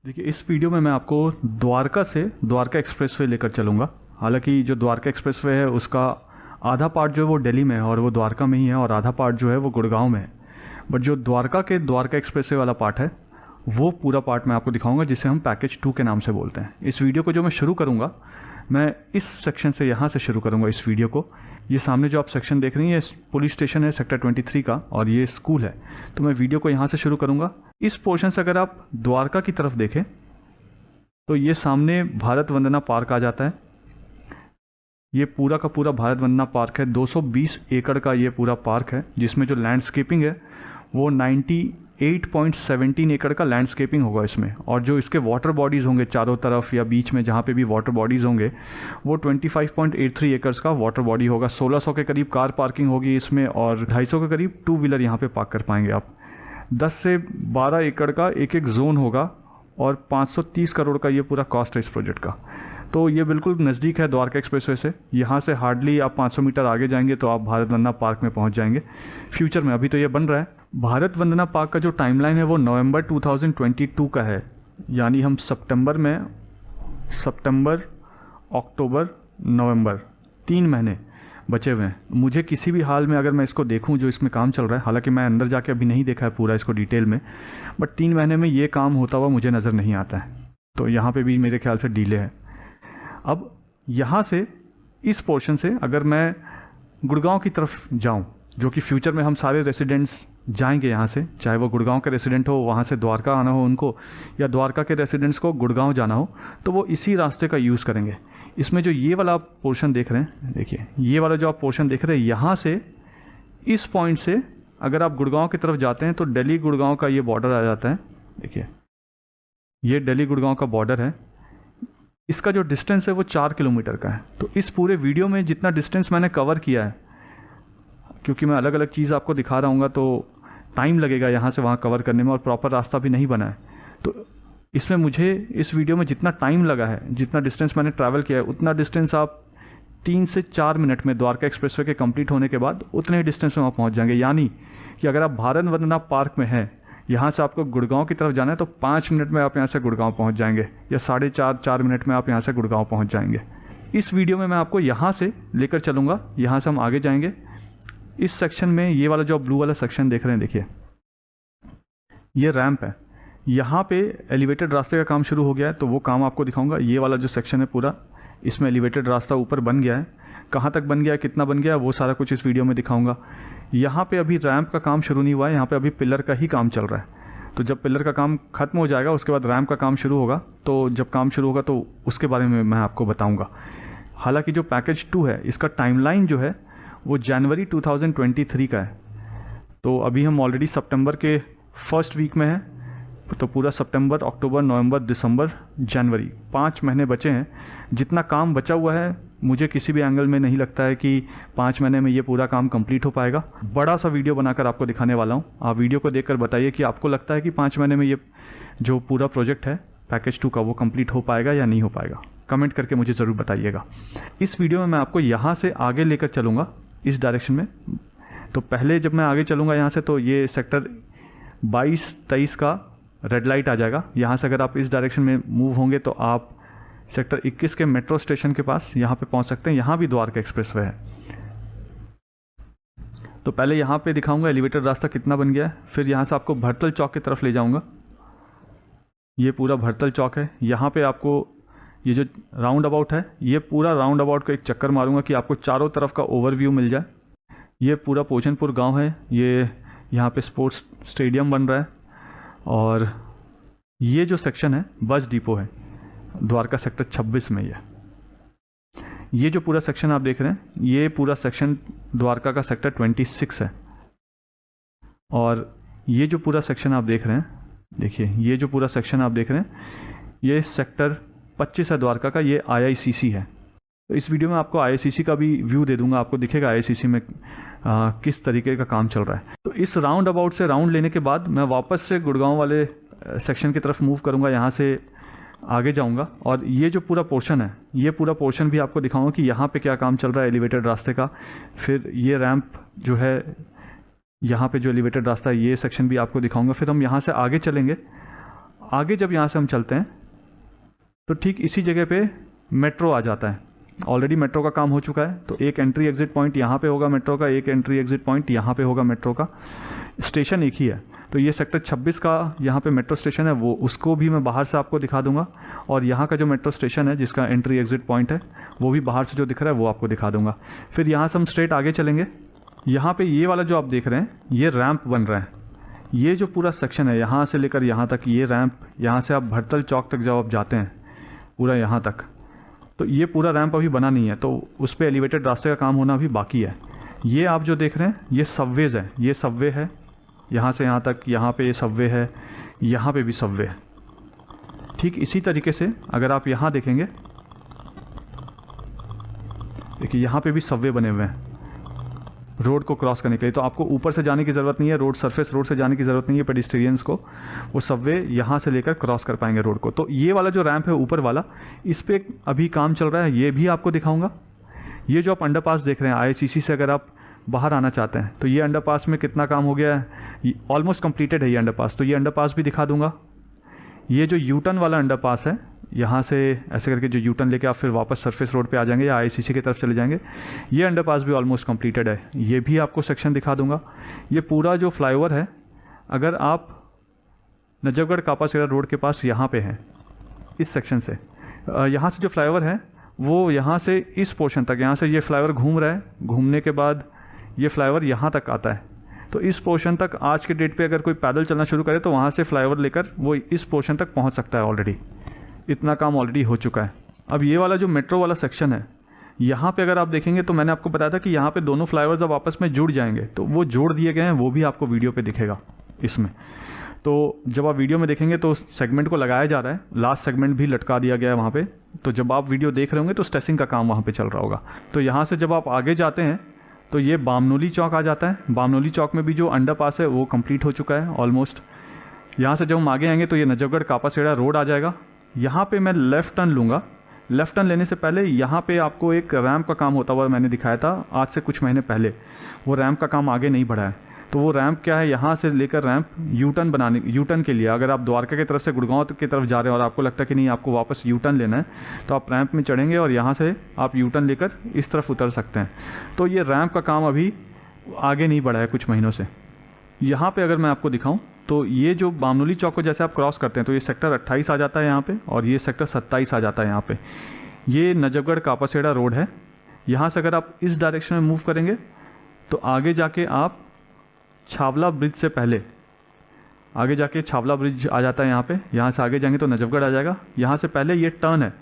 देखिए, इस वीडियो में मैं आपको द्वारका से द्वारका एक्सप्रेसवे लेकर चलूँगा। हालांकि जो द्वारका एक्सप्रेसवे है उसका आधा पार्ट जो है वो दिल्ली में है और वो द्वारका में ही है, और आधा पार्ट जो है वो गुड़गांव में है। बट जो द्वारका के द्वारका एक्सप्रेसवे वाला पार्ट है वो पूरा पार्ट मैं आपको दिखाऊंगा, जिसे हम पैकेज 2 के नाम से बोलते हैं। इस वीडियो को जो मैं शुरू करूँगा, मैं इस सेक्शन से यहाँ से शुरू करूँगा इस वीडियो को। ये सामने जो आप सेक्शन देख रही हैं, ये पुलिस स्टेशन है सेक्टर 23 का, और ये स्कूल है। तो मैं वीडियो को यहाँ से शुरू करूँगा। इस पोर्शन से अगर आप द्वारका की तरफ देखें तो ये सामने भारत वंदना पार्क आ जाता है। ये पूरा का पूरा भारत वंदना पार्क है। 220 एकड़ का ये पूरा पार्क है, जिसमें जो लैंडस्केपिंग है वो 98.17 एकड़ का लैंडस्केपिंग होगा इसमें। और जो इसके वाटर बॉडीज़ होंगे चारों तरफ या बीच में जहाँ पे भी वाटर बॉडीज़ होंगे, वो 25.83 एकर्स का वाटर बॉडी होगा। 1600 के करीब कार पार्किंग होगी इसमें, और 250 के करीब 2 व्हीलर यहाँ पे पार्क कर पाएंगे आप। 10 से 12 एकड़ का एक एक जोन होगा, और 530 करोड़ का ये पूरा कॉस्ट है इस प्रोजेक्ट का। तो ये बिल्कुल नज़दीक है द्वारका एक्सप्रेसवे से। यहाँ से हार्डली आप 500 मीटर आगे जाएंगे तो आप भारत वंदना पार्क में पहुँच जाएंगे फ्यूचर में। अभी तो ये बन रहा है। भारत वंदना पार्क का जो टाइमलाइन है वो नवंबर 2022 का है। यानी हम सितंबर, अक्टूबर, नवंबर 3 महीने बचे हुए हैं। मुझे किसी भी हाल में अगर मैं इसको देखूं जो इसमें काम चल रहा है, हालांकि मैं अंदर जाके अभी नहीं देखा है पूरा इसको डिटेल में, बट 3 महीने में ये काम होता हुआ मुझे नज़र नहीं आता है। तो यहाँ पे भी मेरे ख्याल से डिले है। अब यहाँ से इस पोर्शन से अगर मैं गुड़गांव की तरफ जाऊँ, जो कि फ्यूचर में हम सारे रेसिडेंट्स जाएंगे यहाँ से, चाहे वो गुड़गांव के रेसिडेंट हो, वहाँ से द्वारका आना हो उनको, या द्वारका के रेसिडेंट्स को गुड़गांव जाना हो, तो वो इसी रास्ते का यूज़ करेंगे। इसमें जो ये वाला पोर्शन देख रहे हैं, देखिए ये वाला जो आप पोर्शन देख रहे हैं, यहाँ से इस पॉइंट से अगर आप गुड़गांव की तरफ जाते हैं तो दिल्ली गुड़गांव का ये बॉर्डर आ जाता है। देखिए ये दिल्ली गुड़गांव का बॉर्डर है। इसका जो डिस्टेंस है वो 4 किलोमीटर का है। तो इस पूरे वीडियो में जितना डिस्टेंस मैंने कवर किया है, क्योंकि मैं अलग अलग चीज़ आपको दिखा रहा हूँ तो टाइम लगेगा यहाँ से वहाँ कवर करने में, और प्रॉपर रास्ता भी नहीं बना है। तो इसमें मुझे इस वीडियो में जितना टाइम लगा है, जितना डिस्टेंस मैंने ट्रैवल किया है, उतना डिस्टेंस आप 3 से 4 मिनट में द्वारका एक्सप्रेसवे के कंप्लीट होने के बाद उतने ही डिस्टेंस में आप पहुँच जाएंगे। यानी कि अगर आप भारत वंदना पार्क में हैं, यहाँ से आपको गुड़गांव की तरफ जाना है, तो 5 मिनट में आप यहाँ से गुड़गांव पहुँच जाएंगे, या 4.5 मिनट में आप यहाँ से गुड़गांव पहुँच जाएंगे। इस वीडियो में मैं आपको यहाँ से लेकर चलूँगा। यहाँ से हम आगे जाएंगे। इस सेक्शन में ये वाला जो ब्लू वाला सेक्शन देख रहे हैं, देखिए ये रैंप है। यहाँ पे एलिवेटेड रास्ते का काम शुरू हो गया है, तो वो काम आपको दिखाऊंगा। ये वाला जो सेक्शन है पूरा, इसमें एलिवेटेड रास्ता ऊपर बन गया है। कहाँ तक बन गया है, कितना बन गया है, वो सारा कुछ इस वीडियो में दिखाऊंगा। यहाँ पे अभी रैंप का काम शुरू नहीं हुआ है, यहाँ पे अभी पिलर का ही काम चल रहा है। तो जब पिलर का काम खत्म हो जाएगा उसके बाद रैंप का काम शुरू होगा। तो जब काम शुरू होगा तो उसके बारे में मैं आपको बताऊँगा। हालाँकि जो पैकेज 2 है, इसका टाइमलाइन जो है वो जनवरी 2023 का है। तो अभी हम ऑलरेडी सितंबर के फर्स्ट वीक में हैं, तो पूरा सितंबर, अक्टूबर, नवंबर, दिसंबर, जनवरी 5 महीने बचे हैं। जितना काम बचा हुआ है, मुझे किसी भी एंगल में नहीं लगता है कि 5 महीने में ये पूरा काम कंप्लीट हो पाएगा। बड़ा सा वीडियो बनाकर आपको दिखाने वाला हूँ। आप वीडियो को देखकर बताइए कि आपको लगता है कि 5 महीने में ये जो पूरा प्रोजेक्ट है पैकेज 2 का, वो कंप्लीट हो पाएगा या नहीं हो पाएगा। कमेंट करके मुझे ज़रूर बताइएगा। इस वीडियो में मैं आपको यहाँ से आगे लेकर चलूँगा इस डायरेक्शन में। तो पहले जब मैं आगे चलूँगा यहाँ से, तो ये सेक्टर 22-23 का रेड लाइट आ जाएगा। यहाँ से अगर आप इस डायरेक्शन में मूव होंगे तो आप सेक्टर 21 के मेट्रो स्टेशन के पास यहाँ पे पहुँच सकते हैं। यहाँ भी द्वारका एक्सप्रेसवे है। तो पहले यहाँ पे दिखाऊंगा एलिवेटेड रास्ता कितना बन गया है, फिर यहाँ से आपको भरतल चौक की तरफ ले जाऊँगा। ये पूरा भरतल चौक है। यहाँ पे आपको ये जो राउंड अबाउट है, ये पूरा राउंड अबाउट को एक चक्कर मारूंगा कि आपको चारों तरफ का ओवरव्यू मिल जाए। ये पूरा पोचनपुर गांव है। ये यहाँ पे स्पोर्ट्स स्टेडियम बन रहा है, और ये जो सेक्शन है बस डिपो है द्वारका सेक्टर 26 में। ये जो पूरा सेक्शन आप देख रहे हैं, ये पूरा सेक्शन द्वारका का सेक्टर 26 है। और ये जो पूरा सेक्शन आप देख रहे हैं, देखिए ये जो पूरा सेक्शन आप देख रहे हैं, ये सेक्टर 25 है द्वारका का। ये IICC है। तो इस वीडियो में आपको IICC का भी व्यू दे दूंगा। आपको दिखेगा IICC में किस तरीके का काम चल रहा है। तो इस राउंड अबाउट से राउंड लेने के बाद मैं वापस से गुड़गांव वाले सेक्शन की तरफ मूव करूंगा। यहाँ से आगे जाऊंगा, और ये जो पूरा पोर्शन है, ये पूरा पोर्शन भी आपको दिखाऊंगा कि यहाँ पे क्या काम चल रहा है एलिवेटेड रास्ते का। फिर ये रैंप जो है, यहाँ पे जो एलिवेटेड रास्ता है, ये सेक्शन भी आपको दिखाऊंगा। फिर हम यहाँ से आगे चलेंगे आगे जब यहाँ से हम चलते हैं तो ठीक इसी जगह पे मेट्रो आ जाता है। ऑलरेडी मेट्रो का काम हो चुका है, तो एक एंट्री एग्जिट पॉइंट यहाँ पे होगा मेट्रो का, एक एंट्री एग्जिट पॉइंट यहाँ पे होगा मेट्रो का। स्टेशन एक ही है, तो ये सेक्टर 26 का यहाँ पे मेट्रो स्टेशन है, वो उसको भी मैं बाहर से आपको दिखा दूंगा। और यहाँ का जो मेट्रो स्टेशन है जिसका एंट्री एग्जिट पॉइंट है वो भी बाहर से जो दिख रहा है वो आपको दिखा दूंगा। फिर यहाँ से हम स्ट्रेट आगे चलेंगे। यहाँ पे ये वाला जो आप देख रहे हैं ये रैंप बन रहा है। ये जो पूरा सेक्शन है यहाँ से लेकर यहाँ तक, ये रैंप, यहाँ से आप भरतल चौक तक जब आप जाते हैं पूरा यहाँ तक, तो ये पूरा रैंप अभी बना नहीं है, तो उस पर एलिवेटेड रास्ते का काम होना अभी बाकी है। ये आप जो देख रहे हैं ये सबवेज़ है, ये सबवे है यहाँ से यहाँ तक, यहाँ पे ये सबवे है, यहाँ पे भी सबवे है। ठीक इसी तरीके से अगर आप यहाँ देखेंगे, देखिए यहाँ पे भी सबवे बने हुए हैं रोड को क्रॉस करने के लिए। तो आपको ऊपर से जाने की ज़रूरत नहीं है, रोड सरफेस रोड से जाने की ज़रूरत नहीं है पेडिस्ट्रियंस को, वो सबवे यहाँ से लेकर क्रॉस कर पाएंगे रोड को। तो ये वाला जो रैंप है ऊपर वाला, इस पर अभी काम चल रहा है, ये भी आपको दिखाऊंगा। ये जो आप अंडरपास देख रहे हैं IICC से अगर आप बाहर आना चाहते हैं तो ये अंडरपास में कितना काम हो गया है, ऑलमोस्ट कंप्लीटेड है ये अंडरपास, तो ये अंडरपास भी दिखा दूंगा। ये जो यूटर्न वाला अंडरपास है, यहाँ से ऐसे करके जो यूटर्न लेके आप फिर वापस सरफेस रोड पे आ जाएंगे या IICC की तरफ चले जाएंगे, ये अंडरपास भी ऑलमोस्ट कंप्लीटेड है, ये भी आपको सेक्शन दिखा दूंगा। ये पूरा जो फ्लाईओवर है, अगर आप नजफगढ़ कापासेड़ा रोड के पास यहाँ पे हैं इस सेक्शन से, यहाँ से जो फ्लाईओवर है वो यहाँ से इस पोर्शन तक, यहाँ से ये फ्लाईओवर घूम रहा है, घूमने के बाद ये फ्लाईओवर यहाँ तक आता है। तो इस पोर्शन तक आज के डेट पे अगर कोई पैदल चलना शुरू करे तो वहाँ से फ्लाईओवर लेकर वो इस पोर्शन तक पहुँच सकता है। ऑलरेडी इतना काम ऑलरेडी हो चुका है। अब ये वाला जो मेट्रो वाला सेक्शन है, यहाँ पे अगर आप देखेंगे तो मैंने आपको बताया था कि यहाँ पे दोनों फ्लाईओवर जब आपस में जुड़ जाएंगे तो वो जोड़ दिए गए हैं, वो भी आपको वीडियो पे दिखेगा इसमें। तो जब आप वीडियो में देखेंगे तो सेगमेंट को लगाया जा रहा है, लास्ट सेगमेंट भी लटका दिया गया है वहाँ पे। तो जब आप वीडियो देख रहे होंगे तो स्टेसिंग का काम वहाँ पे चल रहा होगा। तो यहाँ से जब आप आगे जाते हैं तो ये बामनोली चौक आ जाता है। बामनोली चौक में भी जो अंडरपास है वो कंप्लीट हो चुका है ऑलमोस्ट। यहाँ से जब हम आगे आएंगे तो ये नजफगढ़ कापासेड़ा रोड आ जाएगा। यहाँ पे मैं लेफ़्ट टर्न लूँगा। लेफ़्ट टर्न लेने से पहले यहाँ पे आपको एक रैंप का काम होता हुआ मैंने दिखाया था आज से कुछ महीने पहले, वो रैंप का काम आगे नहीं बढ़ा है। तो वो रैंप क्या है, यहाँ से लेकर रैंप यू टर्न के लिए, अगर आप द्वारका की तरफ से गुड़गांव की तरफ जा रहे हैं और आपको लगता है कि नहीं आपको वापस यू टर्न लेना है, तो आप रैंप में चढ़ेंगे और यहाँ से आप यू टर्न लेकर इस तरफ उतर सकते हैं। तो ये रैंप का काम अभी आगे नहीं बढ़ा है कुछ महीनों से। यहाँ पे अगर मैं आपको दिखाऊं तो ये जो बामनोली चौक को जैसे आप क्रॉस करते हैं तो ये सेक्टर 28 आ जाता है यहाँ पे, और ये सेक्टर 27 आ जाता है यहाँ पे। ये नजफगढ़ कापासेड़ा रोड है। यहाँ से अगर आप इस डायरेक्शन में मूव करेंगे तो आगे जाके आप छावला ब्रिज से पहले आगे जाके छावला ब्रिज आ जाता है यहाँ पे। यहाँ से आगे जाएंगे तो नजफगढ़ आ जाएगा। यहाँ से पहले ये टर्न है,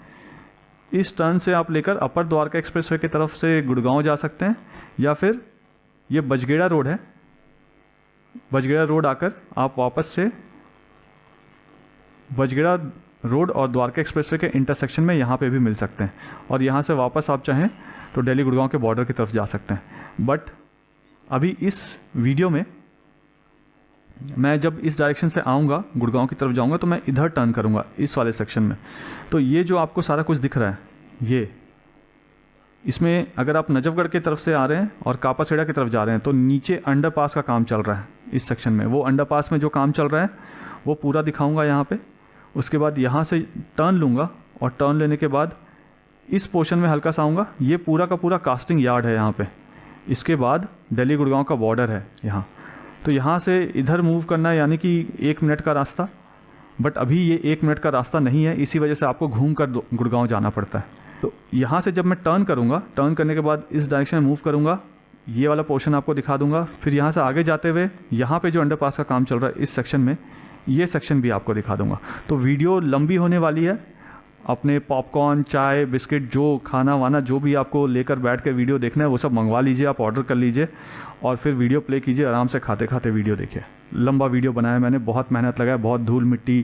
इस टर्न से आप लेकर अपर द्वारका एक्सप्रेसवे की तरफ से गुड़गांव जा सकते हैं, या फिर ये बजगेड़ा रोड है, बजगेड़ा रोड आकर आप वापस से बजगेड़ा रोड और द्वारका एक्सप्रेसवे के इंटरसेक्शन में यहाँ पे भी मिल सकते हैं, और यहाँ से वापस आप चाहें तो दिल्ली गुड़गांव के बॉर्डर की तरफ जा सकते हैं। बट अभी इस वीडियो में मैं जब इस डायरेक्शन से आऊँगा गुड़गांव की तरफ जाऊँगा तो मैं इधर टर्न करूँगा इस वाले सेक्शन में। तो ये जो आपको सारा कुछ दिख रहा है, ये इसमें अगर आप नजफगढ़ की तरफ से आ रहे हैं और कापासेड़ा की तरफ जा रहे हैं तो नीचे अंडरपास का काम चल रहा है इस सेक्शन में। वो अंडरपास में जो काम चल रहा है वो पूरा दिखाऊंगा यहाँ पे। उसके बाद यहाँ से टर्न लूँगा और टर्न लेने के बाद इस पोर्शन में हल्का सा आऊँगा। ये पूरा का पूरा कास्टिंग यार्ड है यहाँ पे। इसके बाद दिल्ली गुड़गांव का बॉर्डर है यहाँ। तो यहाँ से इधर मूव करना है, यानी कि 1 मिनट का रास्ता। बट अभी ये 1 मिनट का रास्ता नहीं है, इसी वजह से आपको घूम कर गुड़गांव जाना पड़ता है। तो यहाँ से जब मैं टर्न करूँगा, टर्न करने के बाद इस डायरेक्शन में मूव करूँगा, ये वाला पोर्शन आपको दिखा दूंगा। फिर यहाँ से आगे जाते हुए यहाँ पे जो अंडरपास का काम चल रहा है इस सेक्शन में, ये सेक्शन भी आपको दिखा दूंगा। तो वीडियो लंबी होने वाली है। अपने पॉपकॉर्न, चाय, बिस्किट, जो खाना वाना जो भी आपको लेकर बैठ के वीडियो देखना है वो सब मंगवा लीजिए, आप ऑर्डर कर लीजिए और फिर वीडियो प्ले कीजिए, आराम से खाते खाते वीडियो देखिए। लंबा वीडियो बनाया मैंने, बहुत मेहनत लगाया, बहुत धूल मिट्टी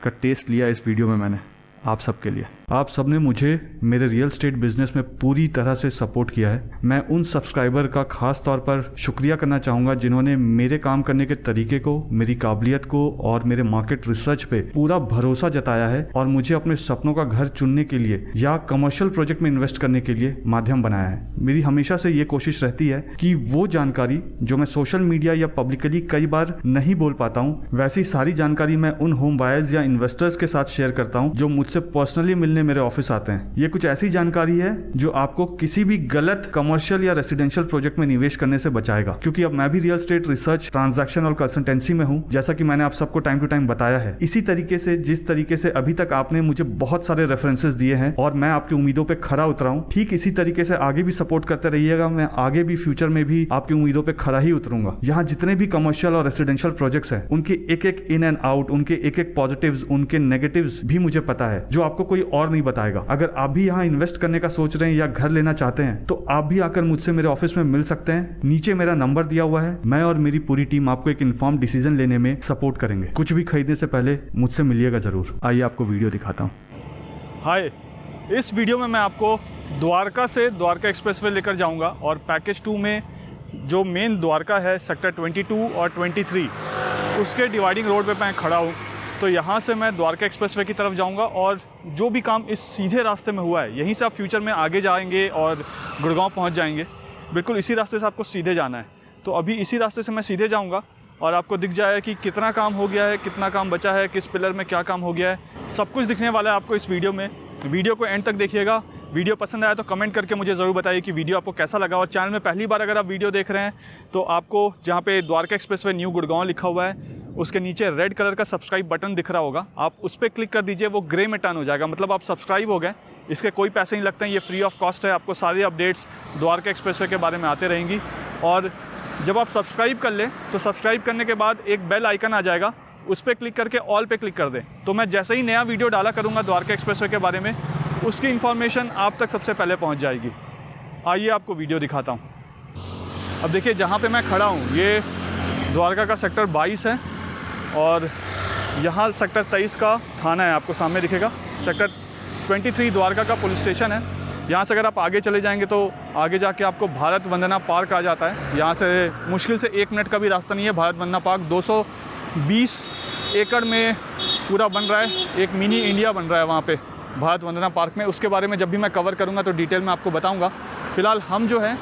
का टेस्ट लिया इस वीडियो में मैंने, आप सबके लिए। आप सब ने मुझे मेरे रियल स्टेट बिजनेस में पूरी तरह से सपोर्ट किया है। मैं उन सब्सक्राइबर का खास तौर पर शुक्रिया करना चाहूँगा जिन्होंने मेरे काम करने के तरीके को, मेरी काबिलियत को और मेरे मार्केट रिसर्च पे पूरा भरोसा जताया है और मुझे अपने सपनों का घर चुनने के लिए या कमर्शियल प्रोजेक्ट में इन्वेस्ट करने के लिए माध्यम बनाया है। मेरी हमेशा से ये कोशिश रहती है कि वो जानकारी जो मैं सोशल मीडिया या पब्लिकली कई बार नहीं बोल पाता हूँ, वैसी सारी जानकारी मैं उन होम बायर्स या इन्वेस्टर्स के साथ शेयर करता हूँ जो मुझसे पर्सनली मिलने मेरे ऑफिस आते हैं। ये कुछ ऐसी जानकारी है जो आपको किसी भी गलत कमर्शियल या रेसिडेंशियल प्रोजेक्ट में निवेश करने से बचाएगा, क्योंकि अब मैं भी रियल स्टेट रिसर्च, ट्रांजैक्शन और कंसल्टेंसी में हूँ, जैसा कि मैंने आप सबको टाइम टू टाइम बताया है। इसी तरीके से जिस तरीके से अभी तक आपने मुझे बहुत सारे रेफरेंसेस दिए हैं और मैं आपकी उम्मीदों पे खरा उतरा हूँ, ठीक इसी तरीके से आगे भी सपोर्ट करते रहिएगा। मैं आगे भी फ्यूचर में भी आपकी उम्मीदों पे खरा ही उतरूंगा। यहाँ जितने भी कमर्शियल और रेसिडेंशियल प्रोजेक्ट्स हैं, उनके एक एक इन एंड आउट, उनके एक एक पॉजिटिव्स, उनके नेगेटिव्स भी मुझे पता है, जो आपको कोई और नहीं बताएगा। अगर आप भी यहाँ इन्वेस्ट करने का सोच रहे हैं या घर लेना चाहते हैं तो आप भी आकर मुझसे मेरे ऑफिस में मिल सकते हैं। नीचे मेरा नंबर दिया हुआ है। मैं और मेरी पूरी टीम आपको एक इन्फॉर्म डिसीजन लेने में सपोर्ट करेंगे। कुछ भी खरीदने से पहले मुझसे मिलिएगा जरूर। आइए आपको वीडियो दिखाता हूँ। हाय, इस वीडियो में मैं आपको द्वारका से द्वारका एक्सप्रेसवे लेकर जाऊंगा और पैकेज 2 में जो मेन द्वारका है सेक्टर 22 और 23 उसके डिवाइडिंग रोड पे मैं खड़ा हूँ। तो यहाँ से मैं द्वारका एक्सप्रेसवे की तरफ जाऊँगा और जो भी काम इस सीधे रास्ते में हुआ है यहीं से आप फ्यूचर में आगे जाएंगे और गुड़गांव पहुँच जाएंगे। बिल्कुल इसी रास्ते से आपको सीधे जाना है। तो अभी इसी रास्ते से मैं सीधे जाऊँगा और आपको दिख जाए कि कितना काम हो गया है, कितना काम बचा है, किस पिलर में क्या काम हो गया है, सब कुछ दिखने वाला है आपको इस वीडियो में। वीडियो को एंड तक देखिएगा। वीडियो पसंद आया तो कमेंट करके मुझे ज़रूर बताइए कि वीडियो आपको कैसा लगा। और चैनल में पहली बार अगर आप वीडियो देख रहे हैं तो आपको जहाँ पे द्वारका एक्सप्रेसवे न्यू गुड़गांव लिखा हुआ है उसके नीचे रेड कलर का सब्सक्राइब बटन दिख रहा होगा, आप उस पर क्लिक कर दीजिए। वो ग्रे में टर्न हो जाएगा, मतलब आप सब्सक्राइब हो गए। इसके कोई पैसे नहीं लगते हैं, ये फ्री ऑफ कॉस्ट है। आपको सारी अपडेट्स द्वारका एक्सप्रेसवे के बारे में आते रहेंगी। और जब आप सब्सक्राइब कर लें तो सब्सक्राइब करने के बाद एक बेल आइकन आ जाएगा, उस पर क्लिक करके ऑल पे क्लिक कर दें। तो मैं जैसे ही नया वीडियो डाला करूँगा द्वारका एक्सप्रेसवे के बारे में, उसकी इन्फॉर्मेशन आप तक सबसे पहले पहुंच जाएगी। आइए आपको वीडियो दिखाता हूं। अब देखिए जहां पे मैं खड़ा हूं ये द्वारका का सेक्टर 22 है और यहां सेक्टर 23 का थाना है, आपको सामने दिखेगा। सेक्टर 23 द्वारका का पुलिस स्टेशन है। यहाँ से अगर आप आगे चले जाएंगे तो आगे जाके आपको भारत वंदना पार्क आ जाता है। यहाँ से मुश्किल से 1 मिनट का भी रास्ता नहीं है। भारत वंदना पार्क 220 एकड़ में पूरा बन रहा है, एक मिनी इंडिया बन रहा है वहाँ पे भारत वंदना पार्क में। उसके बारे में जब भी मैं कवर करूँगा तो डिटेल में आपको बताऊँगा। फ़िलहाल हम जो है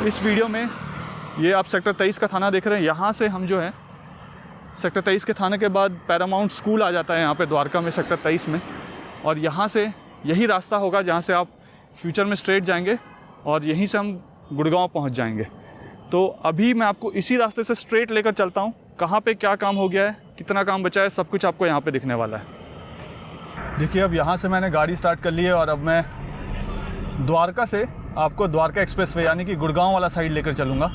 इस वीडियो में, ये आप सेक्टर 23 का थाना देख रहे हैं, यहाँ से हम जो है सेक्टर 23 के थाने के बाद पैरामाउंट स्कूल आ जाता है यहाँ पे द्वारका में सेक्टर 23 में। और यहाँ से यही रास्ता होगा जहाँ से आप फ्यूचर में स्ट्रेट जाएंगे और यहीं से हम गुड़गांव पहुँच जाएंगे। तो अभी मैं आपको इसी रास्ते से स्ट्रेट लेकर चलता हूँ। कहाँ पे क्या काम हो गया है, कितना काम बचा है, सब कुछ आपको यहाँ पे दिखने वाला है। देखिए अब यहाँ से मैंने गाड़ी स्टार्ट कर ली है और अब मैं द्वारका से आपको द्वारका एक्सप्रेसवे यानी कि गुड़गांव वाला साइड लेकर चलूँगा।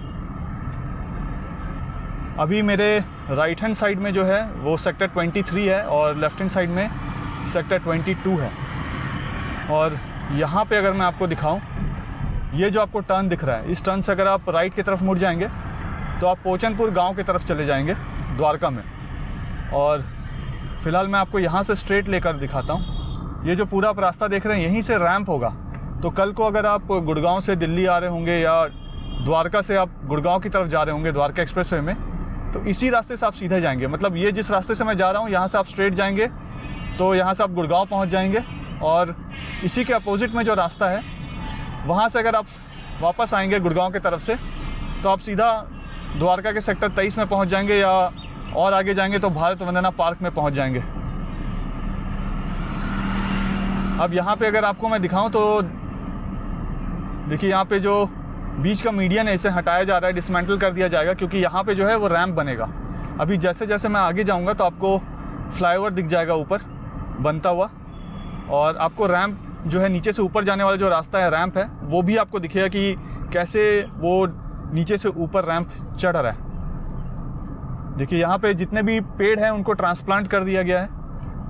अभी मेरे राइट हैंड साइड में जो है वो सेक्टर 23 है और लेफ्ट हैंड साइड में सेक्टर 22 है। और यहाँ पे अगर मैं आपको दिखाऊं, ये जो आपको टर्न दिख रहा है, इस टर्न से अगर आप राइट की तरफ मुड़ जाएंगे तो आप पोचनपुर गांव की तरफ चले जाएंगे द्वारका में। और फ़िलहाल मैं आपको यहाँ से स्ट्रेट लेकर दिखाता हूँ। ये जो पूरा आप रास्ता देख रहे हैं यहीं से रैंप होगा। तो कल को अगर आप गुड़गांव से दिल्ली आ रहे होंगे या द्वारका से आप गुड़गांव की तरफ जा रहे होंगे द्वारका एक्सप्रेसवे में, तो इसी रास्ते से आप सीधे जाएंगे। मतलब ये जिस रास्ते से मैं जा रहा हूँ यहाँ से आप स्ट्रेट जाएंगे तो यहाँ से आप गुड़गांव पहुँच जाएंगे। और इसी के अपोजिट में जो रास्ता है वहाँ से अगर आप वापस आएंगे गुड़गांव की तरफ से तो आप सीधा द्वारका के सेक्टर 23 में पहुँच जाएंगे, या और आगे जाएंगे तो भारत वंदना पार्क में पहुँच जाएंगे। अब यहाँ पे अगर आपको मैं दिखाऊं तो देखिए यहाँ पे जो बीच का मीडियन है इसे हटाया जा रहा है, डिसमेंटल कर दिया जाएगा, क्योंकि यहाँ पे जो है वो रैंप बनेगा। अभी जैसे जैसे मैं आगे जाऊँगा तो आपको फ्लाईओवर दिख जाएगा ऊपर बनता हुआ, और आपको रैंप जो है नीचे से ऊपर जाने वाला जो रास्ता है रैंप है वो भी आपको दिखेगा कि कैसे वो नीचे से ऊपर रैंप चढ़ रहा है। देखिए यहाँ पे जितने भी पेड़ हैं उनको ट्रांसप्लांट कर दिया गया है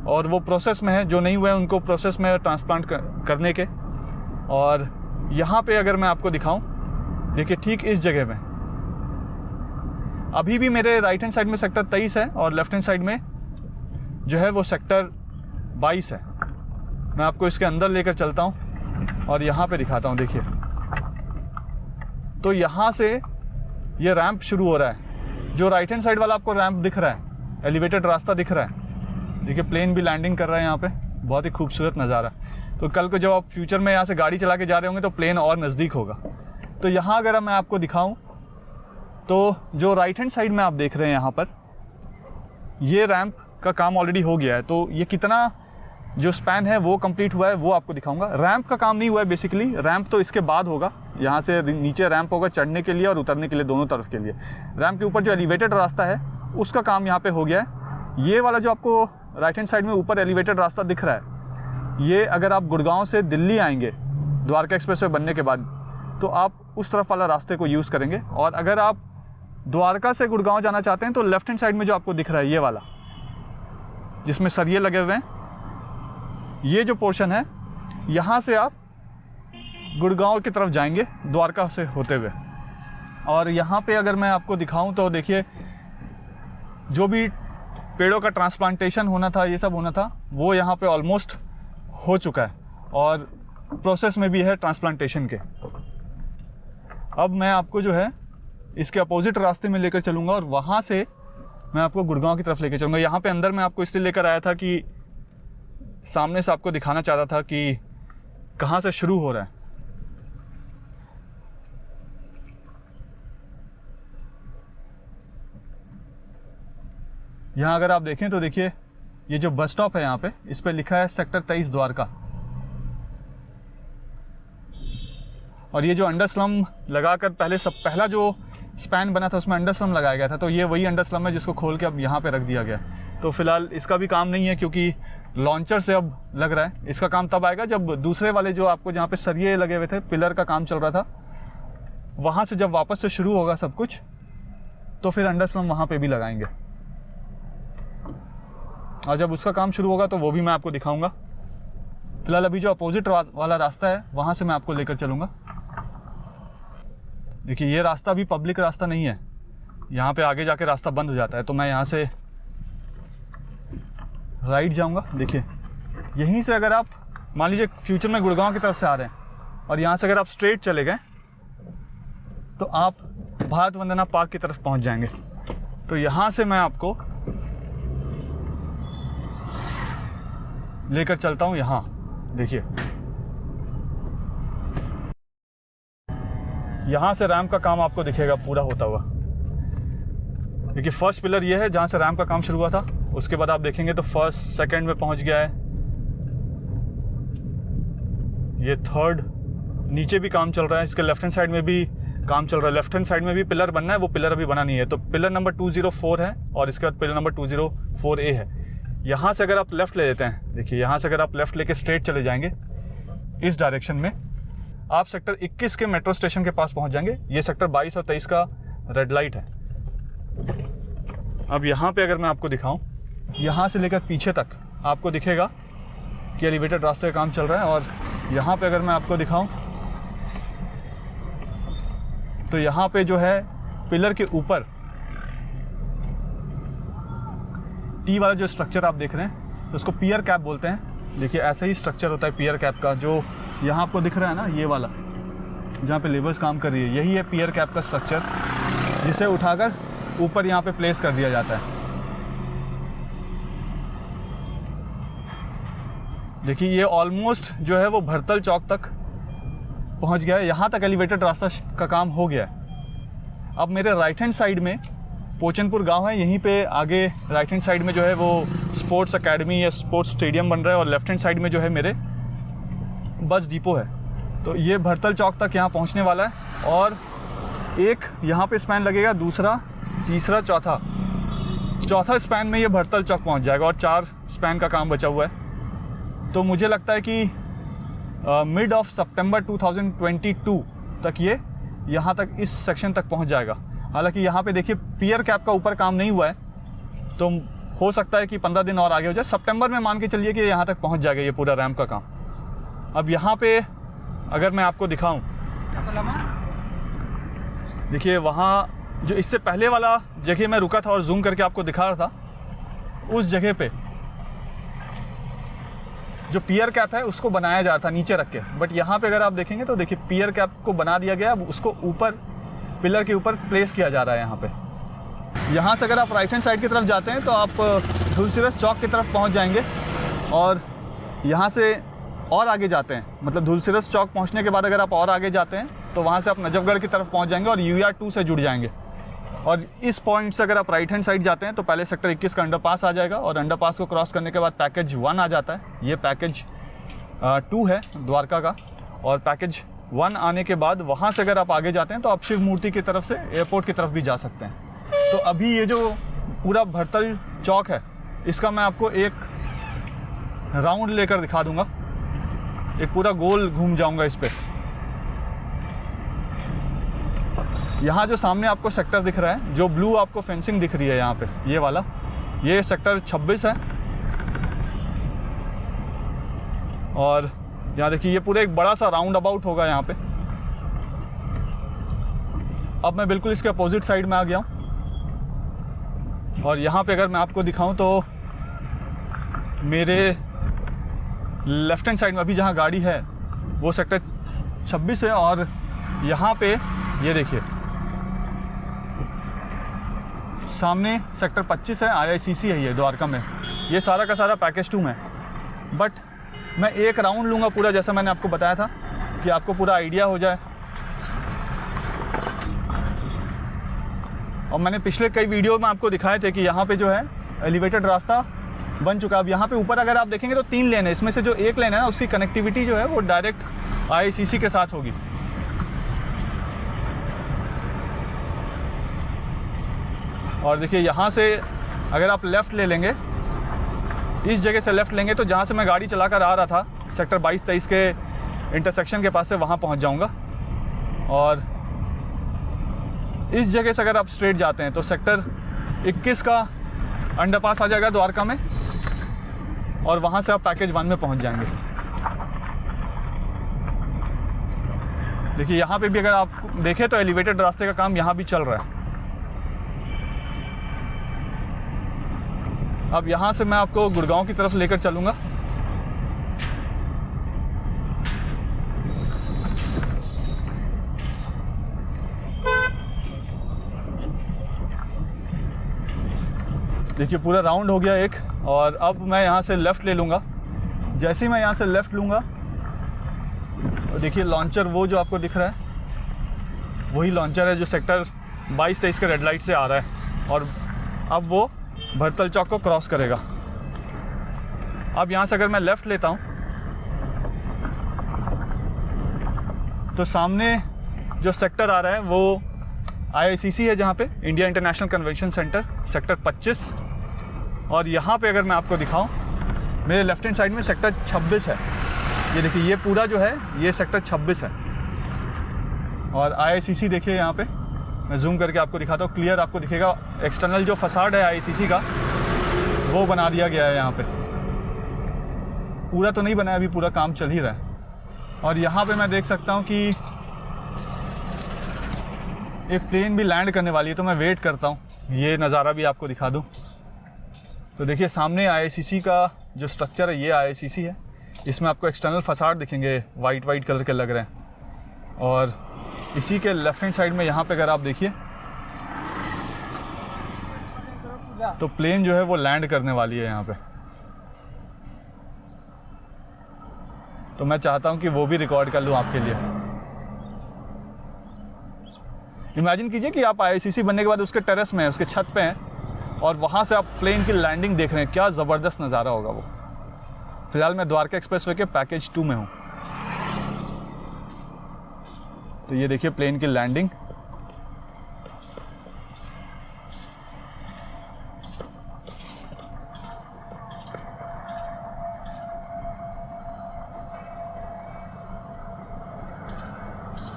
और वो प्रोसेस में है, जो नहीं हुए हैं उनको प्रोसेस में ट्रांसप्लांट करने के। और यहाँ पे अगर मैं आपको दिखाऊं, देखिए ठीक इस जगह में अभी भी मेरे राइट हैंड साइड में सेक्टर 23 है और लेफ्ट हैंड साइड में जो है वो सेक्टर 22 है। मैं आपको इसके अंदर लेकर चलता हूँ और यहाँ पे दिखाता हूँ। देखिए, तो यहाँ से ये रैंप शुरू हो रहा है। जो राइट हैंड साइड वाला आपको रैंप दिख रहा है, एलिवेटेड रास्ता दिख रहा है। देखिए, प्लेन भी लैंडिंग कर रहा है यहाँ पे, बहुत ही खूबसूरत नज़ारा। तो कल को जब आप फ्यूचर में यहाँ से गाड़ी चला के जा रहे होंगे तो प्लेन और नज़दीक होगा। तो यहाँ अगर मैं आपको दिखाऊँ तो जो राइट हैंड साइड में आप देख रहे हैं यहाँ पर, ये रैंप का काम ऑलरेडी हो गया है। तो ये कितना जो स्पैन है वो कंप्लीट हुआ है वो आपको दिखाऊंगा। रैंप का काम नहीं हुआ है बेसिकली, रैंप तो इसके बाद होगा। यहाँ से नीचे रैंप होगा चढ़ने के लिए और उतरने के लिए, दोनों तरफ के लिए। रैंप के ऊपर जो एलिवेटेड रास्ता है उसका काम यहाँ पे हो गया है। ये वाला जो आपको राइट हैंड साइड में ऊपर एलिवेटेड रास्ता दिख रहा है, ये अगर आप गुड़गांव से दिल्ली आएंगे द्वारका एक्सप्रेसवे बनने के बाद, तो आप उस तरफ वाला रास्ते को यूज़ करेंगे। और अगर आप द्वारका से गुड़गांव जाना चाहते हैं तो लेफ्ट हैंड साइड में जो आपको दिख रहा है ये वाला, जिसमें सरिये लगे हुए हैं, ये जो पोर्शन है, यहाँ से आप गुड़गांव की तरफ जाएंगे द्वारका से होते हुए। और यहाँ पे अगर मैं आपको दिखाऊं तो देखिए, जो भी पेड़ों का ट्रांसप्लांटेशन होना था, ये सब होना था, वो यहाँ पे ऑलमोस्ट हो चुका है और प्रोसेस में भी है ट्रांसप्लांटेशन के। अब मैं आपको जो है इसके अपोजिट रास्ते में लेकर चलूँगा और वहाँ से मैं आपको गुड़गांव की तरफ लेकर चलूँगा। यहाँ पे अंदर मैं आपको इसलिए लेकर आया था कि सामने से आपको दिखाना चाहता था कि कहाँ से शुरू हो रहा है। यहाँ अगर आप देखें तो देखिए, ये जो बस स्टॉप है यहाँ पे, इस पे लिखा है सेक्टर 23 द्वारका। और ये जो अंडरस्लम लगाकर पहला जो स्पैन बना था उसमें अंडरस्लम लगाया गया था, तो ये वही अंडरस्लम है जिसको खोल के अब यहाँ पे रख दिया गया। तो फिलहाल इसका भी काम नहीं है क्योंकि लॉन्चर से अब लग रहा है। इसका काम तब आएगा जब दूसरे वाले जो आपको जहाँ पे सरिये लगे हुए थे, पिलर का काम चल रहा था, वहाँ से जब वापस से शुरू होगा सब कुछ, तो फिर अंडरस्लम वहाँ पे भी लगाएंगे। और जब उसका काम शुरू होगा तो वो भी मैं आपको दिखाऊंगा। फिलहाल अभी जो अपोजिट वाला रास्ता है वहाँ से मैं आपको लेकर चलूँगा। देखिए, ये रास्ता भी पब्लिक रास्ता नहीं है, यहाँ पे आगे जाके रास्ता बंद हो जाता है। तो मैं यहाँ से राइट जाऊँगा। देखिए, यहीं से अगर आप मान लीजिए फ्यूचर में गुड़गांव की तरफ से आ रहे हैं और यहाँ से अगर आप स्ट्रेट चले गए तो आप भारत वंदना पार्क की तरफ पहुँच जाएंगे। तो यहाँ से मैं आपको लेकर चलता हूँ। यहाँ देखिए, यहाँ से रैंप का काम आपको दिखेगा पूरा होता हुआ। देखिए, फर्स्ट पिलर ये है जहाँ से रैंप का काम शुरू हुआ था। उसके बाद आप देखेंगे तो फर्स्ट सेकंड में पहुँच गया है, ये थर्ड, नीचे भी काम चल रहा है। इसके लेफ्ट हैंड साइड में भी काम चल रहा है। लेफ्ट हैंड साइड में भी पिलर बनना है, वो पिलर अभी बना नहीं है। तो पिलर नंबर 204 है और इसके बाद पिलर नंबर 204A है। यहाँ से अगर आप लेफ़्ट ले लेते हैं, देखिए यहाँ से अगर आप लेफ़्ट लेके स्ट्रेट चले जाएंगे इस डायरेक्शन में, आप सेक्टर 21 के मेट्रो स्टेशन के पास पहुँच जाएंगे। ये सेक्टर 22 और 23 का रेड लाइट है। अब यहाँ पे अगर मैं आपको दिखाऊं, यहाँ से लेकर पीछे तक आपको दिखेगा कि एलिवेटेड रास्ते का काम चल रहा है। और यहाँ पे अगर मैं आपको दिखाऊं तो यहाँ पे जो है पिलर के ऊपर टी वाला जो स्ट्रक्चर आप देख रहे हैं, तो उसको पियर कैप बोलते हैं। देखिए, ऐसा ही स्ट्रक्चर होता है पियर कैप का, जो यहाँ आपको दिख रहा है ना, ये वाला जहाँ पे लेबर्स काम कर रही है, यही है पियर कैप का स्ट्रक्चर, जिसे उठाकर ऊपर यहाँ पे प्लेस कर दिया जाता है। देखिए, ये ऑलमोस्ट जो है वो भरतल चौक तक पहुँच गया है। यहाँ तक एलिवेटेड रास्ता का काम हो गया है। अब मेरे राइट हैंड साइड में पोचनपुर गांव है, यहीं पे आगे राइट हैंड साइड में जो है वो स्पोर्ट्स एकेडमी या स्पोर्ट्स स्टेडियम बन रहा है और लेफ्ट हैंड साइड में जो है मेरे बस डिपो है। तो ये भरतल चौक तक यहाँ पहुँचने वाला है और एक यहाँ पे स्पैन लगेगा, दूसरा, तीसरा, चौथा स्पैन में ये भरतल चौक पहुँच जाएगा और 4 स्पैन का काम बचा हुआ है। तो मुझे लगता है कि मिड ऑफ सितंबर 2022 तक ये यहाँ तक इस सेक्शन तक पहुँच जाएगा। हालांकि यहाँ पे देखिए पियर कैप का ऊपर काम नहीं हुआ है, तो हो सकता है कि 15 दिन और आगे हो जाए। सितंबर में मान के चलिए कि यहाँ तक पहुँच जाएगा ये पूरा रैंप का काम। अब यहाँ पे अगर मैं आपको दिखाऊं, देखिए वहाँ जो इससे पहले वाला जगह मैं रुका था और जूम करके आपको दिखा रहा था, उस जगह पे जो पियर कैप है उसको बनाया जा रहा था नीचे रख के, बट यहाँ पे अगर आप देखेंगे तो देखिए पियर कैप को बना दिया गया, अब उसको ऊपर पिलर के ऊपर प्लेस किया जा रहा है यहाँ पे। यहाँ से अगर आप राइट हैंड साइड की तरफ जाते हैं तो आप धुलसिरस चौक की तरफ पहुँच जाएंगे, और यहाँ से और आगे जाते हैं, मतलब धुलसिरस चौक पहुँचने के बाद अगर आप और आगे जाते हैं तो वहाँ से आप नजफगढ़ की तरफ पहुँच जाएंगे और UER 2 से जुड़ जाएंगे। और इस पॉइंट से अगर आप राइट हैंड साइड जाते हैं तो पहले सेक्टर 21 का अंडरपास आ जाएगा, और अंडरपास को क्रॉस करने के बाद पैकेज 1 आ जाता है। ये पैकेज 2 है द्वारका का, और पैकेज 1 आने के बाद वहाँ से अगर आप आगे जाते हैं तो आप शिव मूर्ति की तरफ से एयरपोर्ट की तरफ भी जा सकते हैं। तो अभी ये जो पूरा भरतल चौक है इसका मैं आपको एक राउंड लेकर दिखा दूँगा, एक पूरा गोल घूम जाऊँगा इस पर। यहाँ जो सामने आपको सेक्टर दिख रहा है, जो ब्लू आपको फेंसिंग दिख रही है यहाँ पे, ये वाला, ये सेक्टर 26 है। और यहाँ देखिए ये पूरा एक बड़ा सा राउंड अबाउट होगा यहाँ पे। अब मैं बिल्कुल इसके अपोजिट साइड में आ गया हूँ, और यहाँ पे अगर मैं आपको दिखाऊँ तो मेरे लेफ्ट हैंड साइड में अभी जहाँ गाड़ी है वो सेक्टर 26 है, और यहाँ पे ये देखिए सामने सेक्टर 25 है, IICC है ये द्वारका में। ये सारा का सारा पैकेज 2 में। बट मैं एक राउंड लूँगा पूरा, जैसा मैंने आपको बताया था कि आपको पूरा आइडिया हो जाए। और मैंने पिछले कई वीडियो में आपको दिखाए थे कि यहाँ पे जो है एलिवेटेड रास्ता बन चुका है। अब यहाँ पे ऊपर अगर आप देखेंगे तो 3 लेन है, इसमें से जो एक लेन है ना उसकी कनेक्टिविटी जो है वो डायरेक्ट IICC के साथ होगी। और देखिए यहाँ से अगर आप लेफ़्ट ले लेंगे, इस जगह से लेफ़्ट लेंगे तो जहाँ से मैं गाड़ी चलाकर आ रहा था सेक्टर 22-23 के इंटरसेक्शन के पास से वहाँ पहुँच जाऊँगा। और इस जगह से अगर आप स्ट्रेट जाते हैं तो सेक्टर 21 का अंडरपास आ जाएगा द्वारका में, और वहाँ से आप पैकेज 1 में पहुँच जाएंगे। देखिए यहाँ पे भी अगर आप देखें तो एलिवेटेड रास्ते का काम यहाँ भी चल रहा है। अब यहाँ से मैं आपको गुड़गांव की तरफ लेकर चलूँगा। देखिए पूरा राउंड हो गया एक, और अब मैं यहाँ से लेफ़्ट ले लूँगा। जैसे ही मैं यहाँ से लेफ़्ट लूँगा, देखिए लॉन्चर वो जो आपको दिख रहा है वही लॉन्चर है जो सेक्टर 22-23 के रेड लाइट से आ रहा है, और अब वो भरतल चौक को क्रॉस करेगा। अब यहाँ से अगर मैं लेफ़्ट लेता हूँ तो सामने जो सेक्टर आ रहा है वो IICC है, जहाँ पे India international convention centre sector 25। और यहाँ पे अगर मैं आपको दिखाऊँ, मेरे लेफ्ट हैंड साइड में सेक्टर 26 है। ये देखिए ये पूरा जो है ये सेक्टर 26 है, और IICC देखिए यहाँ पे मैं जूम करके आपको दिखाता हूँ, क्लियर आपको दिखेगा। एक्सटर्नल जो फसाड है IICC का वो बना दिया गया है यहाँ पे। पूरा तो नहीं बना है, अभी पूरा काम चल ही रहा है। और यहाँ पे मैं देख सकता हूँ कि एक प्लेन भी लैंड करने वाली है, तो मैं वेट करता हूँ ये नज़ारा भी आपको दिखा दूँ। तो देखिए सामने IICC का जो स्ट्रक्चर है ये IICC है। इसमें आपको एक्सटर्नल फसाड दिखेंगे, वाइट कलर के लग रहे हैं। और इसी के लेफ्ट हैंड साइड में यहाँ पे अगर आप देखिए तो प्लेन जो है वो लैंड करने वाली है यहाँ पे। तो मैं चाहता हूँ कि वो भी रिकॉर्ड कर लूँ आपके लिए। इमेजिन कीजिए कि आप IICC बनने के बाद उसके टेरेस में हैं, उसके छत पे हैं, और वहाँ से आप प्लेन की लैंडिंग देख रहे हैं। क्या ज़बरदस्त नज़ारा होगा वो। फ़िलहाल मैं द्वारका एक्सप्रेसवे के पैकेज 2 में हूँ। तो ये देखिए प्लेन की लैंडिंग।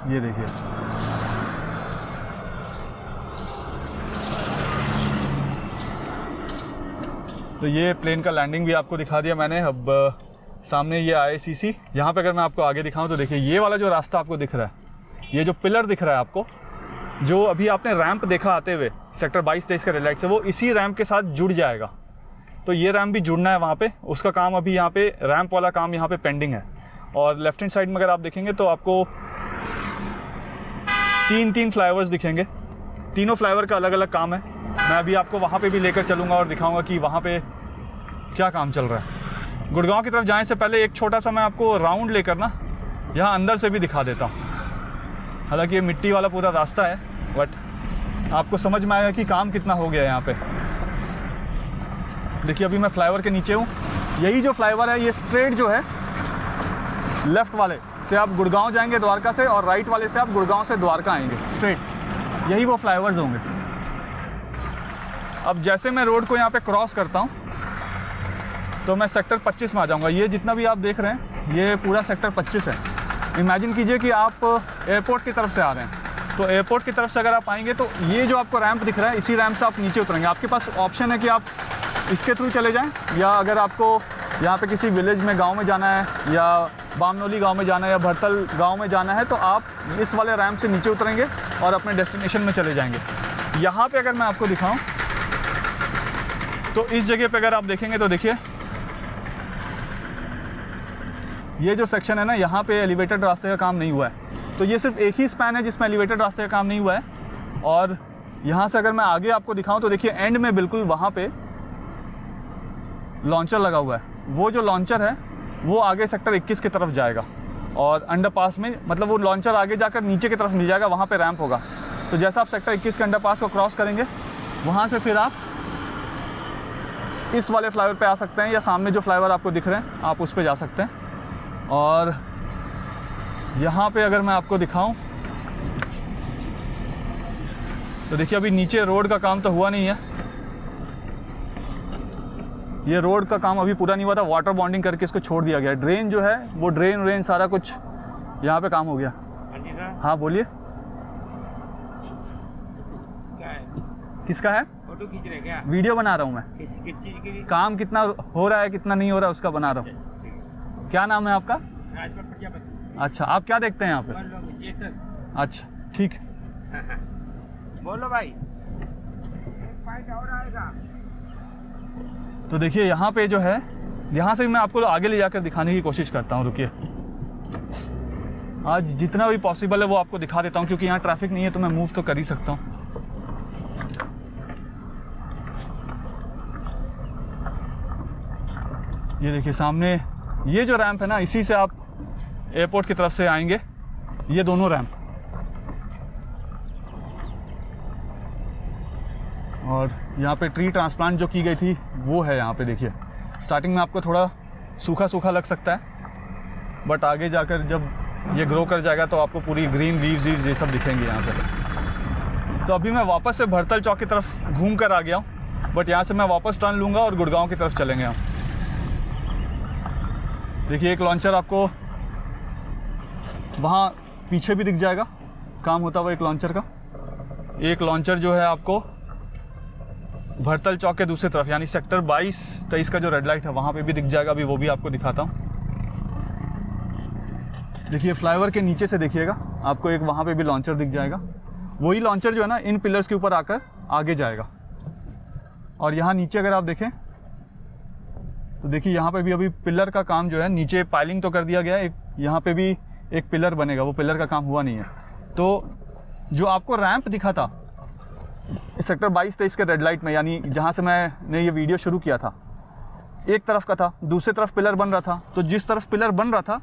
ये देखिए तो ये प्लेन का लैंडिंग भी आपको दिखा दिया मैंने। अब सामने ये IICC। यहाँ पे अगर मैं आपको आगे दिखाऊं तो देखिए ये वाला जो रास्ता आपको दिख रहा है, ये जो पिलर दिख रहा है आपको, जो अभी आपने रैंप देखा आते हुए सेक्टर 22-23 के रेड लाइट से, वो इसी रैंप के साथ जुड़ जाएगा। तो ये रैम्प भी जुड़ना है वहाँ पे, उसका काम अभी यहाँ पे रैम्प वाला काम यहाँ पे पेंडिंग है। और लेफ्ट हैंड साइड में अगर आप देखेंगे तो आपको 3 फ्लाईओवर्स दिखेंगे, तीनों फ्लाईओवर का अलग अलग काम है। मैं अभी आपको वहाँ पे भी लेकर चलूँगा और दिखाऊँगा कि वहाँ पे क्या काम चल रहा है। गुड़गांव की तरफ जाने से पहले एक छोटा सा मैं आपको राउंड लेकर ना यहाँ अंदर से भी दिखा देता हूँ। हालांकि ये मिट्टी वाला पूरा रास्ता है, बट आपको समझ में आएगा कि काम कितना हो गया है यहाँ पे। देखिए अभी मैं फ्लाईओवर के नीचे हूँ। यही जो फ्लाईओवर है ये स्ट्रेट जो है लेफ़्ट वाले से आप गुड़गांव जाएंगे द्वारका से, और राइट वाले से आप गुड़गांव से द्वारका आएंगे स्ट्रेट, यही वो फ्लाईओवर्स होंगे। अब जैसे मैं रोड को यहाँ पे क्रॉस करता हूँ तो मैं सेक्टर 25 में आ जाऊँगा। ये जितना भी आप देख रहे हैं ये पूरा सेक्टर 25 है। इमेजिन कीजिए कि आप एयरपोर्ट की तरफ से आ रहे हैं, तो एयरपोर्ट की तरफ से अगर आप आएंगे तो ये जो आपको रैंप दिख रहा है, इसी रैंप से आप नीचे उतरेंगे। आपके पास ऑप्शन है कि आप इसके थ्रू चले जाएं, या अगर आपको यहाँ पे किसी विलेज में गांव में जाना है, या बामनोली गांव में जाना है, या भरतल गांव में जाना है, तो आप इस वाले रैंप से नीचे उतरेंगे और अपने डेस्टिनेशन में चले जाएंगे। यहाँ पे अगर मैं आपको दिखाऊँ तो इस जगह पे अगर आप देखेंगे तो देखिए ये जो सेक्शन है ना, यहाँ पे एलिवेटेड रास्ते का काम नहीं हुआ है। तो ये सिर्फ एक ही स्पैन है जिसमें एलिवेटेड रास्ते का काम नहीं हुआ है। और यहाँ से अगर मैं आगे आपको दिखाऊं तो देखिए एंड में बिल्कुल वहाँ पे लॉन्चर लगा हुआ है। वो जो लॉन्चर है वो आगे सेक्टर 21 की तरफ जाएगा, और अंडरपास में मतलब वो लॉन्चर आगे जाकर नीचे की तरफ मिल जाएगा, वहाँ पे रैंप होगा। तो जैसा आप सेक्टर 21 के अंडरपास को क्रॉस करेंगे, वहाँ से फिर आप इस वाले फ्लाईओवर पे आ सकते हैं, या सामने जो फ्लाईओवर आपको दिख रहे हैं आप उस पे जा सकते हैं। और यहाँ पे अगर मैं आपको दिखाऊं तो देखिए अभी नीचे रोड का काम तो हुआ नहीं है। ये रोड का काम अभी पूरा नहीं हुआ था, वाटर बॉन्डिंग करके इसको छोड़ दिया गया। ड्रेन जो है वो ड्रेन सारा कुछ यहाँ पे काम हो गया। हाँ बोलिए, किसका है? फोटो खींच रहे क्या? वीडियो बना रहा हूँ मैं। किस चीज के लिए? काम कितना हो रहा है कितना नहीं हो रहा है उसका बना रहा हूँ। क्या नाम है आपका? राजपत प्रजापति। अच्छा, आप क्या देखते हैं यहाँ पे? जीसस। अच्छा ठीक। बोलो भाई। पॉइंट और आएगा। तो देखिए यहाँ पे जो है, यहाँ से मैं आपको आगे ले जाकर दिखाने की कोशिश करता हूँ। रुकिए, आज जितना भी पॉसिबल है वो आपको दिखा देता हूँ, क्योंकि यहाँ ट्रैफिक नहीं है तो मैं मूव तो कर ही सकता हूँ। ये देखिए सामने ये जो रैंप है ना, इसी से आप एयरपोर्ट की तरफ से आएंगे, ये दोनों रैंप। और यहाँ पे ट्री ट्रांसप्लांट जो की गई थी वो है यहाँ पे। देखिए स्टार्टिंग में आपको थोड़ा सूखा सूखा लग सकता है, बट आगे जाकर जब ये ग्रो कर जाएगा तो आपको पूरी ग्रीन लीव्स ये सब दिखेंगे यहाँ पे। तो अभी मैं वापस से भरतल चौक की तरफ घूम कर आ गया हूँ, बट यहाँ से मैं वापस टर्न लूँगा और गुड़गांव की तरफ चलेंगे हम। देखिए एक लॉन्चर आपको वहाँ पीछे भी दिख जाएगा, काम होता हुआ एक लॉन्चर का। एक लॉन्चर जो है आपको भरतल चौक के दूसरी तरफ, यानी सेक्टर 22-23 का जो रेड लाइट है वहाँ पे भी दिख जाएगा। अभी वो भी आपको दिखाता हूँ। देखिए फ्लाईओवर के नीचे से देखिएगा, आपको एक वहाँ पे भी लॉन्चर दिख जाएगा। वही लॉन्चर जो है ना इन पिलर्स के ऊपर आकर आगे जाएगा। और यहाँ नीचे अगर आप देखें तो देखिए यहाँ पे भी अभी पिलर का काम जो है, नीचे पाइलिंग तो कर दिया गया है, यहाँ पे भी एक पिलर बनेगा, वो पिलर का काम हुआ नहीं है। तो जो आपको रैंप दिखा था सेक्टर 22-23 के रेड लाइट में, यानी जहाँ से मैंने ये वीडियो शुरू किया था, एक तरफ का था, दूसरी तरफ पिलर बन रहा था। तो जिस तरफ पिलर बन रहा था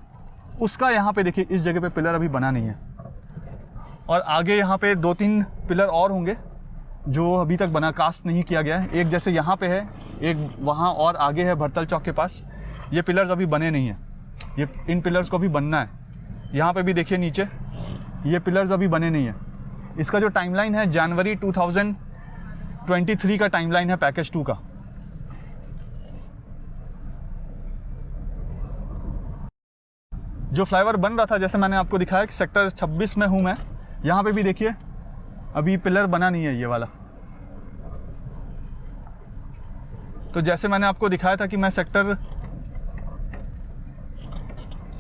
उसका यहाँ पे देखिए इस जगह पे पिलर अभी बना नहीं है, और आगे यहाँ पे 2-3 पिलर और होंगे जो अभी तक बना कास्ट नहीं किया गया है। एक जैसे यहाँ पे है, एक वहाँ और आगे है भरतल चौक के पास। ये पिलर्स अभी बने नहीं हैं, ये इन पिलर्स को भी बनना है। यहाँ पे भी देखिए नीचे ये पिलर्स अभी बने नहीं हैं। इसका जो टाइमलाइन है जनवरी 2023 का टाइमलाइन है पैकेज 2 का। जो फ्लाईओवर बन रहा था जैसे मैंने आपको दिखाया कि सेक्टर 26 में हूँ मैं, यहाँ पे भी देखिए अभी पिलर बना नहीं है ये वाला। तो जैसे मैंने आपको दिखाया था कि मैं सेक्टर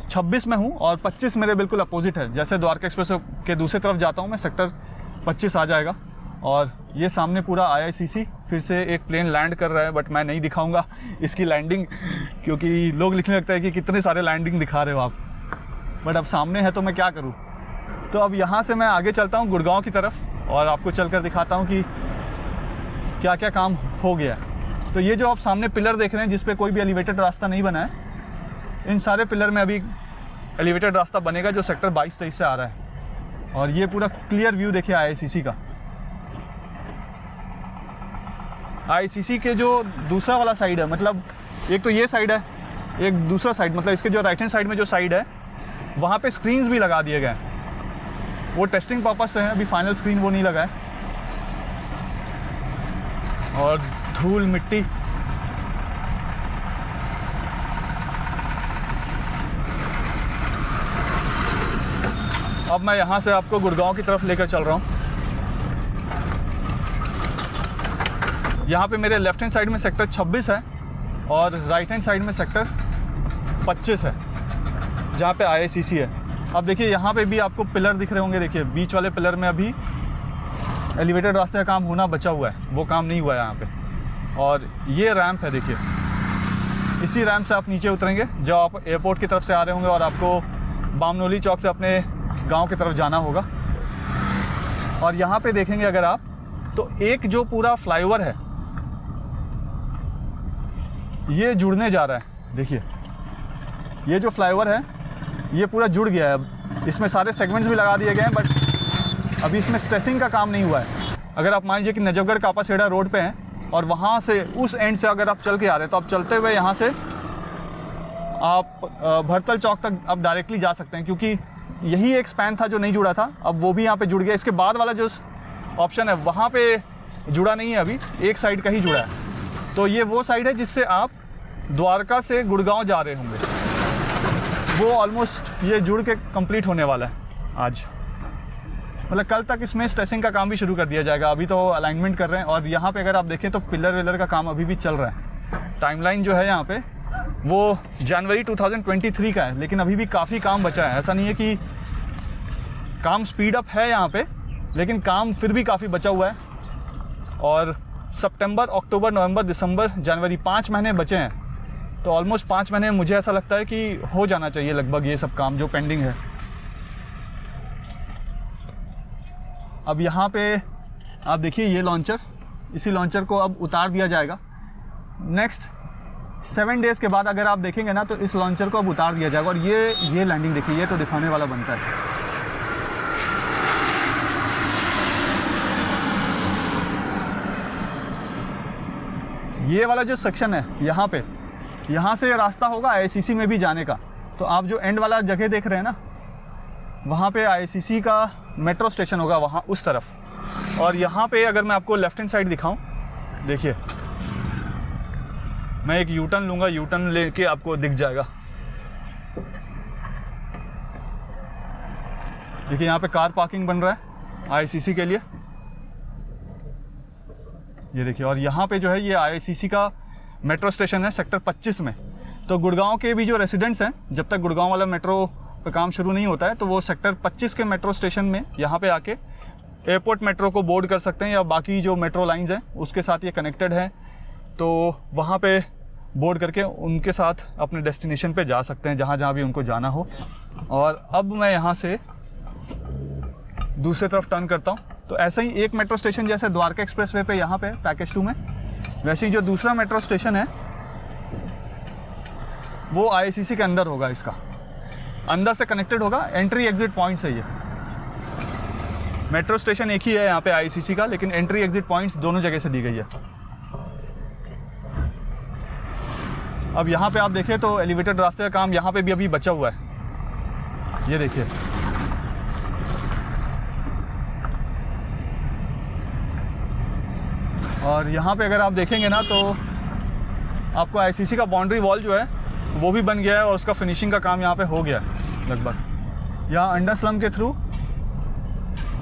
26 में हूँ और 25 मेरे बिल्कुल अपोजिट है। जैसे द्वारका एक्सप्रेस के दूसरी तरफ जाता हूँ मैं, सेक्टर 25 आ जाएगा, और ये सामने पूरा IICC फिर से एक प्लेन लैंड कर रहा है, बट मैं नहीं दिखाऊंगा इसकी लैंडिंग, क्योंकि लोग लिखने लगता है कि कितने सारे लैंडिंग दिखा रहे हो आप, बट अब सामने है तो मैं क्या करूं। तो अब यहाँ से मैं आगे चलता हूँ गुड़गांव की तरफ और आपको चलकर दिखाता हूँ कि क्या क्या काम हो गया। तो ये जो आप सामने पिलर देख रहे हैं जिस पे कोई भी एलिवेटेड रास्ता नहीं बना है, इन सारे पिलर में अभी एलिवेटेड रास्ता बनेगा जो सेक्टर 22-23 से आ रहा है। और ये पूरा क्लियर व्यू देखिए IICC का। IICC के जो दूसरा वाला साइड है, मतलब एक तो ये साइड है, एक दूसरा साइड, मतलब इसके जो राइट हैंड साइड में जो साइड है वहाँ पे स्क्रीन्स भी लगा दिए गए हैं। वो टेस्टिंग पर्पस से है, अभी फाइनल स्क्रीन वो नहीं लगा है। और धूल मिट्टी, अब मैं यहाँ से आपको गुड़गांव की तरफ लेकर चल रहा हूँ। यहाँ पे मेरे लेफ्ट हैंड साइड में सेक्टर 26 है और राइट हैंड साइड में सेक्टर 25 है जहाँ पे IICC है। अब देखिए यहाँ पे भी आपको पिलर दिख रहे होंगे, देखिए बीच वाले पिलर में अभी एलिवेटेड रास्ते का काम होना बचा हुआ है, वो काम नहीं हुआ है यहाँ पे। और ये रैंप है, देखिए इसी रैंप से आप नीचे उतरेंगे जब आप एयरपोर्ट की तरफ से आ रहे होंगे और आपको बामनोली चौक से अपने गांव की तरफ जाना होगा। और यहाँ पे देखेंगे अगर आप तो एक जो पूरा फ्लाईओवर है ये जुड़ने जा रहा है। देखिए ये जो फ्लाईओवर है ये पूरा जुड़ गया है। अब इसमें सारे सेगमेंट्स भी लगा दिए गए हैं, बट अभी इसमें स्ट्रेसिंग का काम नहीं हुआ है। अगर आप मान लीजिए कि नजफगढ़ कापासेड़ा रोड पे हैं और वहाँ से उस एंड से अगर आप चल के आ रहे हैं तो आप चलते हुए यहाँ से आप भरतल चौक तक आप डायरेक्टली जा सकते हैं, क्योंकि यही एक स्पैन था जो नहीं जुड़ा था, अब वो भी यहाँ पे जुड़ गया। इसके बाद वाला जो ऑप्शन है वहाँ पे जुड़ा नहीं है, अभी एक साइड का ही जुड़ा है। तो ये वो साइड है जिससे आप द्वारका से गुड़गांव जा रहे होंगे, वो ऑलमोस्ट ये जुड़ के कंप्लीट होने वाला है आज। मतलब कल तक इसमें स्ट्रेसिंग का काम भी शुरू कर दिया जाएगा। अभी तो अलाइनमेंट कर रहे हैं और यहाँ पे अगर आप देखें तो पिलर विलर का काम अभी भी चल रहा है। टाइमलाइन जो है यहाँ पे वो जनवरी 2023 का है, लेकिन अभी भी काफ़ी काम बचा है। ऐसा नहीं है कि काम स्पीड अप है यहाँ पे, लेकिन काम फिर भी काफ़ी बचा हुआ है। और सितंबर, अक्टूबर, नवंबर, दिसंबर, जनवरी 5 महीने बचे हैं, तो ऑलमोस्ट 5 महीने मुझे ऐसा लगता है कि हो जाना चाहिए लगभग ये सब काम जो पेंडिंग है। अब यहाँ पे आप देखिए ये लॉन्चर, इसी लॉन्चर को अब उतार दिया जाएगा। नेक्स्ट 7 डेज़ के बाद अगर आप देखेंगे ना तो इस लॉन्चर को अब उतार दिया जाएगा। और ये लैंडिंग देखिए, ये तो दिखाने वाला बनता है। ये वाला जो सेक्शन है यहाँ पे, यहाँ से रास्ता होगा IICC में भी जाने का। तो आप जो एंड वाला जगह देख रहे हैं ना, वहाँ पे IICC का मेट्रो स्टेशन होगा वहाँ उस तरफ। और यहाँ पे अगर मैं आपको लेफ्ट हैंड साइड दिखाऊं, देखिए मैं एक यू टर्न लूँगा, यू टर्न लेके आपको दिख जाएगा। देखिए यहाँ पे कार पार्किंग बन रहा है IICC के लिए, ये देखिए। और यहाँ पे जो है ये IICC का मेट्रो स्टेशन है सेक्टर 25 में। तो गुड़गांव के भी जो रेसिडेंट्स हैं, जब तक गुड़गांव वाला मेट्रो का काम शुरू नहीं होता है तो वो सेक्टर 25 के मेट्रो स्टेशन में यहाँ पे आके एयरपोर्ट मेट्रो को बोर्ड कर सकते हैं, या बाकी जो मेट्रो लाइंस हैं उसके साथ ये कनेक्टेड है, तो वहाँ पे बोर्ड करके उनके साथ अपने डेस्टिनेशन पे जा सकते हैं जहाँ जहाँ भी उनको जाना हो। और अब मैं यहाँ से दूसरी तरफ टर्न करता हूँ। तो ऐसा ही एक मेट्रो स्टेशन जैसे द्वारका एक्सप्रेसवे पे यहाँ पे पैकेज 2 में, वैसे ही जो दूसरा मेट्रो स्टेशन है वो IICC के अंदर होगा, इसका अंदर से कनेक्टेड होगा, एंट्री एग्जिट पॉइंट है। ये मेट्रो स्टेशन एक ही है यहाँ पे IICC का, लेकिन एंट्री एग्जिट पॉइंट्स दोनों जगह से दी गई है। अब यहाँ पे आप देखें तो एलिवेटेड रास्ते का काम यहाँ पे भी अभी बचा हुआ है, ये देखिए। और यहाँ पे अगर आप देखेंगे ना तो आपको IICC का बाउंड्री वॉल जो है वो भी बन गया है और उसका फिनिशिंग का काम यहाँ पे हो गया है लगभग। यहाँ अंडर स्लम के थ्रू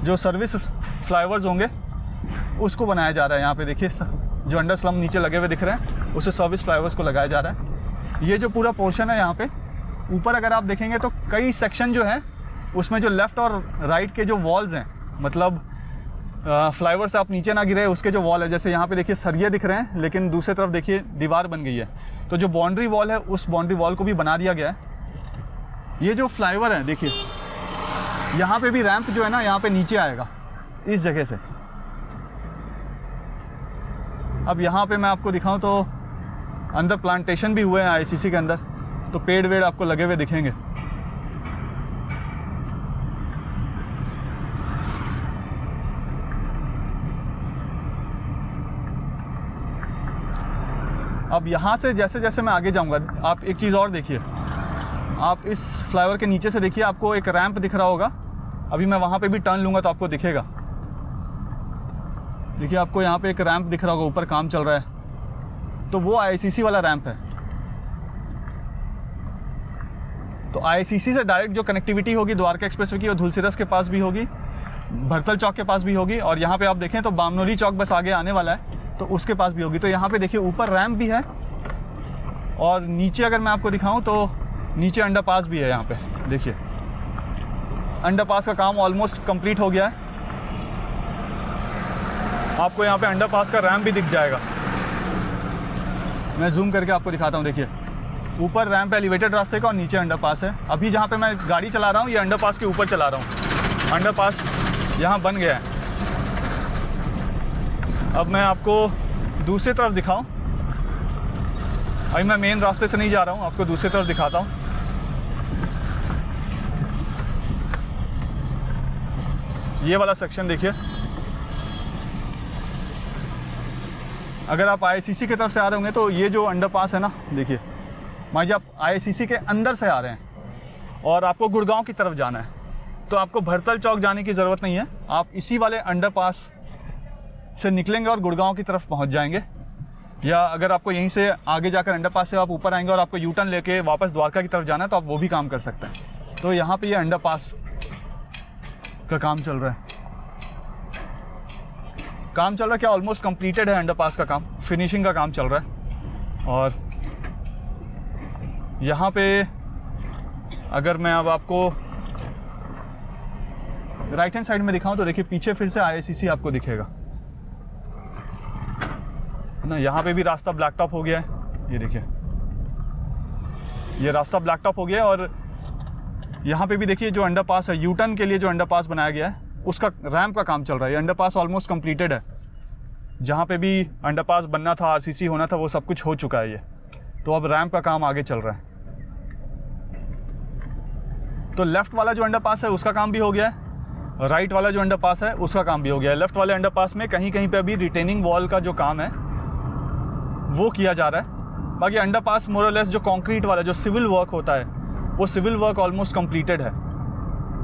जो सर्विस फ्लाईओवर्स होंगे उसको बनाया जा रहा है। यहाँ पे देखिए जो अंडर स्लम नीचे लगे हुए दिख रहे हैं उसे सर्विस फ्लाईओवर्स को लगाया जा रहा है। ये जो पूरा पोर्शन है यहाँ पे ऊपर अगर आप देखेंगे तो कई सेक्शन जो है उसमें जो लेफ़्ट और राइट के जो वॉल्स हैं, मतलब फ्लाईओवर से आप नीचे ना गिरे उसके जो वॉल है, जैसे यहाँ पे देखिए सरिये दिख रहे हैं, लेकिन दूसरी तरफ देखिए दीवार बन गई है। तो जो बाउंड्री वॉल है उस बाउंड्री वॉल को भी बना दिया गया है। ये जो फ्लाईओवर है देखिए, यहाँ पे भी रैंप जो है ना यहाँ पे नीचे आएगा इस जगह से। अब यहाँ पे मैं आपको दिखाऊं तो अंदर प्लांटेशन भी हुए हैं आईसीसी के अंदर, तो पेड़ वेड़ आपको लगे हुए दिखेंगे। अब यहाँ से जैसे जैसे मैं आगे जाऊँगा, आप एक चीज़ और देखिए, आप इस फ्लाईओवर के नीचे से देखिए, आपको एक रैंप दिख रहा होगा। अभी मैं वहाँ पे भी टर्न लूँगा तो आपको दिखेगा। देखिए आपको यहाँ पे एक रैंप दिख रहा होगा, ऊपर काम चल रहा है, तो वो आईसीसी वाला रैंप है। तो आईसीसी से डायरेक्ट जो कनेक्टिविटी होगी द्वारका एक्सप्रेसवे की, वो धुलसिरस के पास भी होगी, भरतल चौक के पास भी होगी, और यहाँ पे आप देखें तो बामनोली चौक बस आगे आने वाला है तो उसके पास भी होगी। तो यहाँ पे देखिए ऊपर रैंप भी है, और नीचे अगर मैं आपको दिखाऊं तो नीचे अंडरपास भी है। यहाँ पे देखिए अंडरपास का काम ऑलमोस्ट कंप्लीट हो गया है। आपको यहाँ पे अंडरपास का रैंप भी दिख जाएगा। मैं जूम करके आपको दिखाता हूँ। देखिए ऊपर रैंप है एलिवेटेड रास्ते का, और नीचे अंडरपास है। अभी जहाँ पे मैं गाड़ी चला रहा हूँ ये अंडरपास के ऊपर चला रहा हूँ। अंडरपास यहाँ बन गया है। अब मैं आपको दूसरी तरफ दिखाऊं। अभी मैं मेन रास्ते से नहीं जा रहा हूं, आपको दूसरी तरफ दिखाता हूं। ये वाला सेक्शन देखिए, अगर आप आईसीसी की तरफ से आ रहे होंगे तो ये जो अंडरपास है ना, देखिए मान लीजिए आप आईसीसी के अंदर से आ रहे हैं और आपको गुड़गांव की तरफ जाना है, तो आपको भरतल चौक जाने की ज़रूरत नहीं है। आप इसी वाले अंडरपास से निकलेंगे और गुड़गांव की तरफ पहुंच जाएंगे। या अगर आपको यहीं से आगे जाकर अंडरपास से आप ऊपर आएंगे और आपको यू टर्न लेके वापस द्वारका की तरफ जाना है तो आप वो भी काम कर सकते हैं। तो यहाँ पे ये अंडरपास का काम चल रहा है। काम चल रहा है क्या, ऑलमोस्ट कंप्लीटेड है अंडरपास का काम, फिनिशिंग का काम चल रहा है। और यहाँ पे अगर मैं अब आपको राइट हैंड साइड में दिखाऊं तो देखिए पीछे फिर से आईसीसी आपको दिखेगा ना। यहाँ पे भी रास्ता ब्लैक टॉप हो गया है, ये देखिए ये रास्ता ब्लैक टॉप हो गया है। और यहाँ पे भी देखिए जो अंडरपास है, यू टर्न के लिए जो अंडरपास बनाया गया है उसका रैंप का काम चल रहा है। ये अंडरपास ऑलमोस्ट कंप्लीटेड है। जहाँ पे भी अंडरपास बनना था, आरसीसी होना था, वो सब कुछ हो चुका है ये। तो अब रैंप का काम आगे चल रहा है। तो लेफ़्ट वाला जो अंडरपास है उसका काम भी हो गया है, राइट वाला जो अंडरपास है उसका काम भी हो गया है। लेफ़्ट वाले अंडरपास में कहीं कहीं पे अभी रिटेनिंग वॉल का जो काम है वो किया जा रहा है। बाकी अंडरपास मोर और लेस जो कंक्रीट वाला जो सिविल वर्क होता है वो सिविल वर्क ऑलमोस्ट कंप्लीटेड है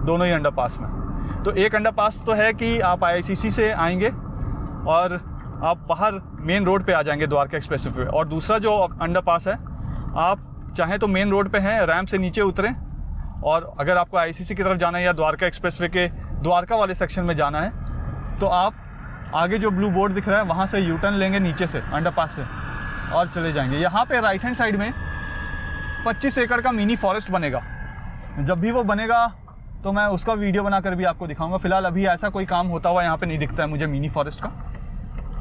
दोनों ही अंडरपास में। तो एक अंडरपास तो है कि आप आईसीसी से आएंगे और आप बाहर मेन रोड पे आ जाएंगे द्वारका एक्सप्रेसवे पे, और दूसरा जो अंडरपास है आप चाहें तो मेन रोड पे हैं, रैंप से नीचे उतरें, और अगर आपको आईसीसी की तरफ जाना है या द्वारका एक्सप्रेसवे के द्वारका वाले सेक्शन में जाना है तो आप आगे जो ब्लू बोर्ड दिख रहा है वहाँ से यू टर्न लेंगे नीचे से अंडरपास से और चले जाएंगे। यहाँ पे राइट हैंड साइड में 25 एकड़ का मिनी फॉरेस्ट बनेगा। जब भी वो बनेगा तो मैं उसका वीडियो बनाकर भी आपको दिखाऊंगा। फिलहाल अभी ऐसा कोई काम होता हुआ यहाँ पे नहीं दिखता है मुझे मिनी फॉरेस्ट का।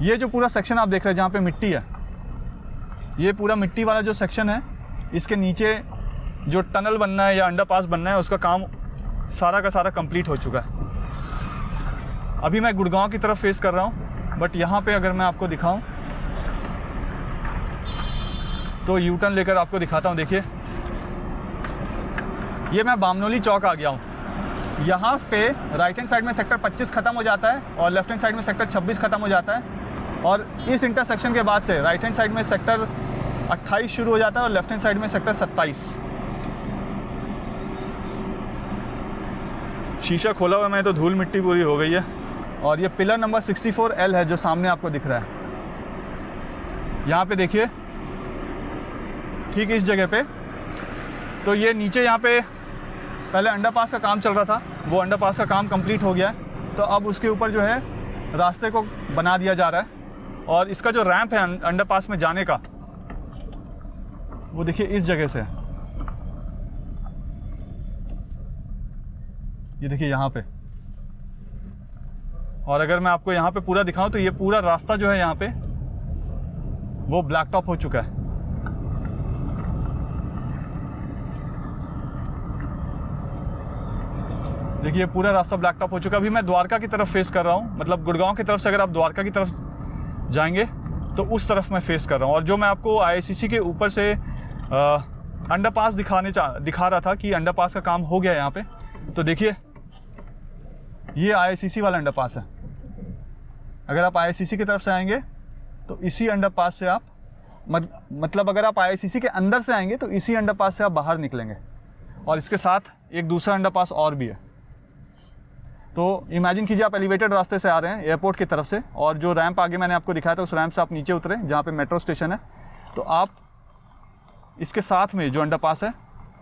ये जो पूरा सेक्शन आप देख रहे हैं जहाँ पे मिट्टी है, ये पूरा मिट्टी वाला जो सेक्शन है, इसके नीचे जो टनल बनना है या अंडरपास बनना है उसका काम सारा का सारा कंप्लीट हो चुका है। अभी मैं गुड़गांव की तरफ फेस कर रहा हूँ, बट यहाँ पे अगर मैं आपको दिखाऊँ तो यू टर्न लेकर आपको दिखाता हूँ। देखिए ये मैं बामनोली चौक आ गया हूँ। यहाँ पे राइट हैंड साइड में सेक्टर 25 ख़त्म हो जाता है और लेफ्ट हैंड साइड में सेक्टर 26 ख़त्म हो जाता है, और इस इंटरसेक्शन के बाद से राइट हैंड साइड में सेक्टर 28 शुरू हो जाता है और लेफ्ट हैंड साइड में सेक्टर 27। शीशा खोला हुआ मैं तो धूल मिट्टी पूरी हो गई है। और ये पिलर नंबर 64L है जो सामने आपको दिख रहा है। यहाँ पे देखिए ठीक इस जगह पे, तो ये नीचे यहाँ पे पहले अंडरपास का काम चल रहा था, वो अंडरपास का काम कंप्लीट हो गया है। तो अब उसके ऊपर जो है रास्ते को बना दिया जा रहा है, और इसका जो रैंप है अंडरपास में जाने का वो देखिए इस जगह से, ये देखिए यहाँ पे, और अगर मैं आपको यहाँ पे पूरा दिखाऊं तो ये पूरा रास्ता जो है यहाँ पे वो ब्लैक टॉप हो चुका है। देखिए पूरा रास्ता ब्लैक टॉप हो चुका है। अभी मैं द्वारका की तरफ फेस कर रहा हूँ, मतलब गुड़गांव की तरफ से अगर आप द्वारका की तरफ जाएंगे तो उस तरफ मैं फेस कर रहा हूँ। और जो मैं आपको IICC के ऊपर से अंडरपास दिखा रहा था कि अंडरपास का काम हो गया है यहाँ पे, तो देखिए ये IICC वाला अंडरपास है। अगर आप IICC की तरफ से आएंगे तो इसी अंडरपास से आप मतलब अगर आप IICC के अंदर से आएंगे तो इसी अंडरपास से आप बाहर निकलेंगे। और इसके साथ एक दूसरा अंडरपास और भी है। तो इमेजिन कीजिए आप एलिवेटेड रास्ते से आ रहे हैं एयरपोर्ट की तरफ से, और जो रैंप आगे मैंने आपको दिखाया था उस रैंप से आप नीचे उतरे जहाँ पे मेट्रो स्टेशन है, तो आप इसके साथ में जो अंडरपास है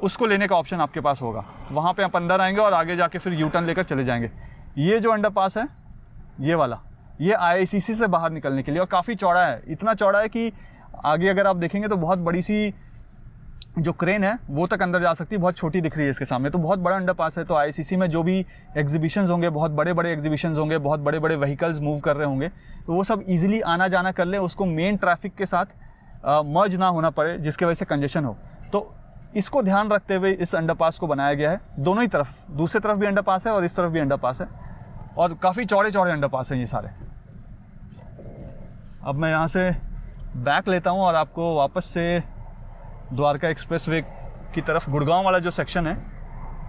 उसको लेने का ऑप्शन आपके पास होगा। वहाँ पे आप अंदर आएंगे और आगे जाके फिर यू टर्न लेकर चले जाएंगे। ये जो अंडरपास है ये वाला, ये IICC से बाहर निकलने के लिए, और काफ़ी चौड़ा है। इतना चौड़ा है कि आगे अगर आप देखेंगे तो बहुत बड़ी सी जो क्रेन है वो तक अंदर जा सकती है, बहुत छोटी दिख रही है इसके सामने। तो बहुत बड़ा अंडरपास है। तो IICC में जो भी एग्जीबिशंस होंगे, बहुत बड़े बड़े एग्जीबिशंस होंगे, बहुत बड़े बड़े व्हीकल्स मूव कर रहे होंगे, तो वो सब ईजिली आना जाना कर ले, उसको मेन ट्रैफिक के साथ मर्ज ना होना पड़े जिसकी वजह से कंजेशन हो। तो इसको ध्यान रखते हुए इस अंडरपास को बनाया गया है। दोनों ही तरफ, दूसरी तरफ भी अंडरपास है और इस तरफ भी अंडरपास है, और काफ़ी चौड़े चौड़े अंडरपास हैं ये सारे। अब मैं यहाँ से बैक लेता हूँ और आपको वापस से द्वारका एक्सप्रेसवे की तरफ, गुड़गांव वाला जो सेक्शन है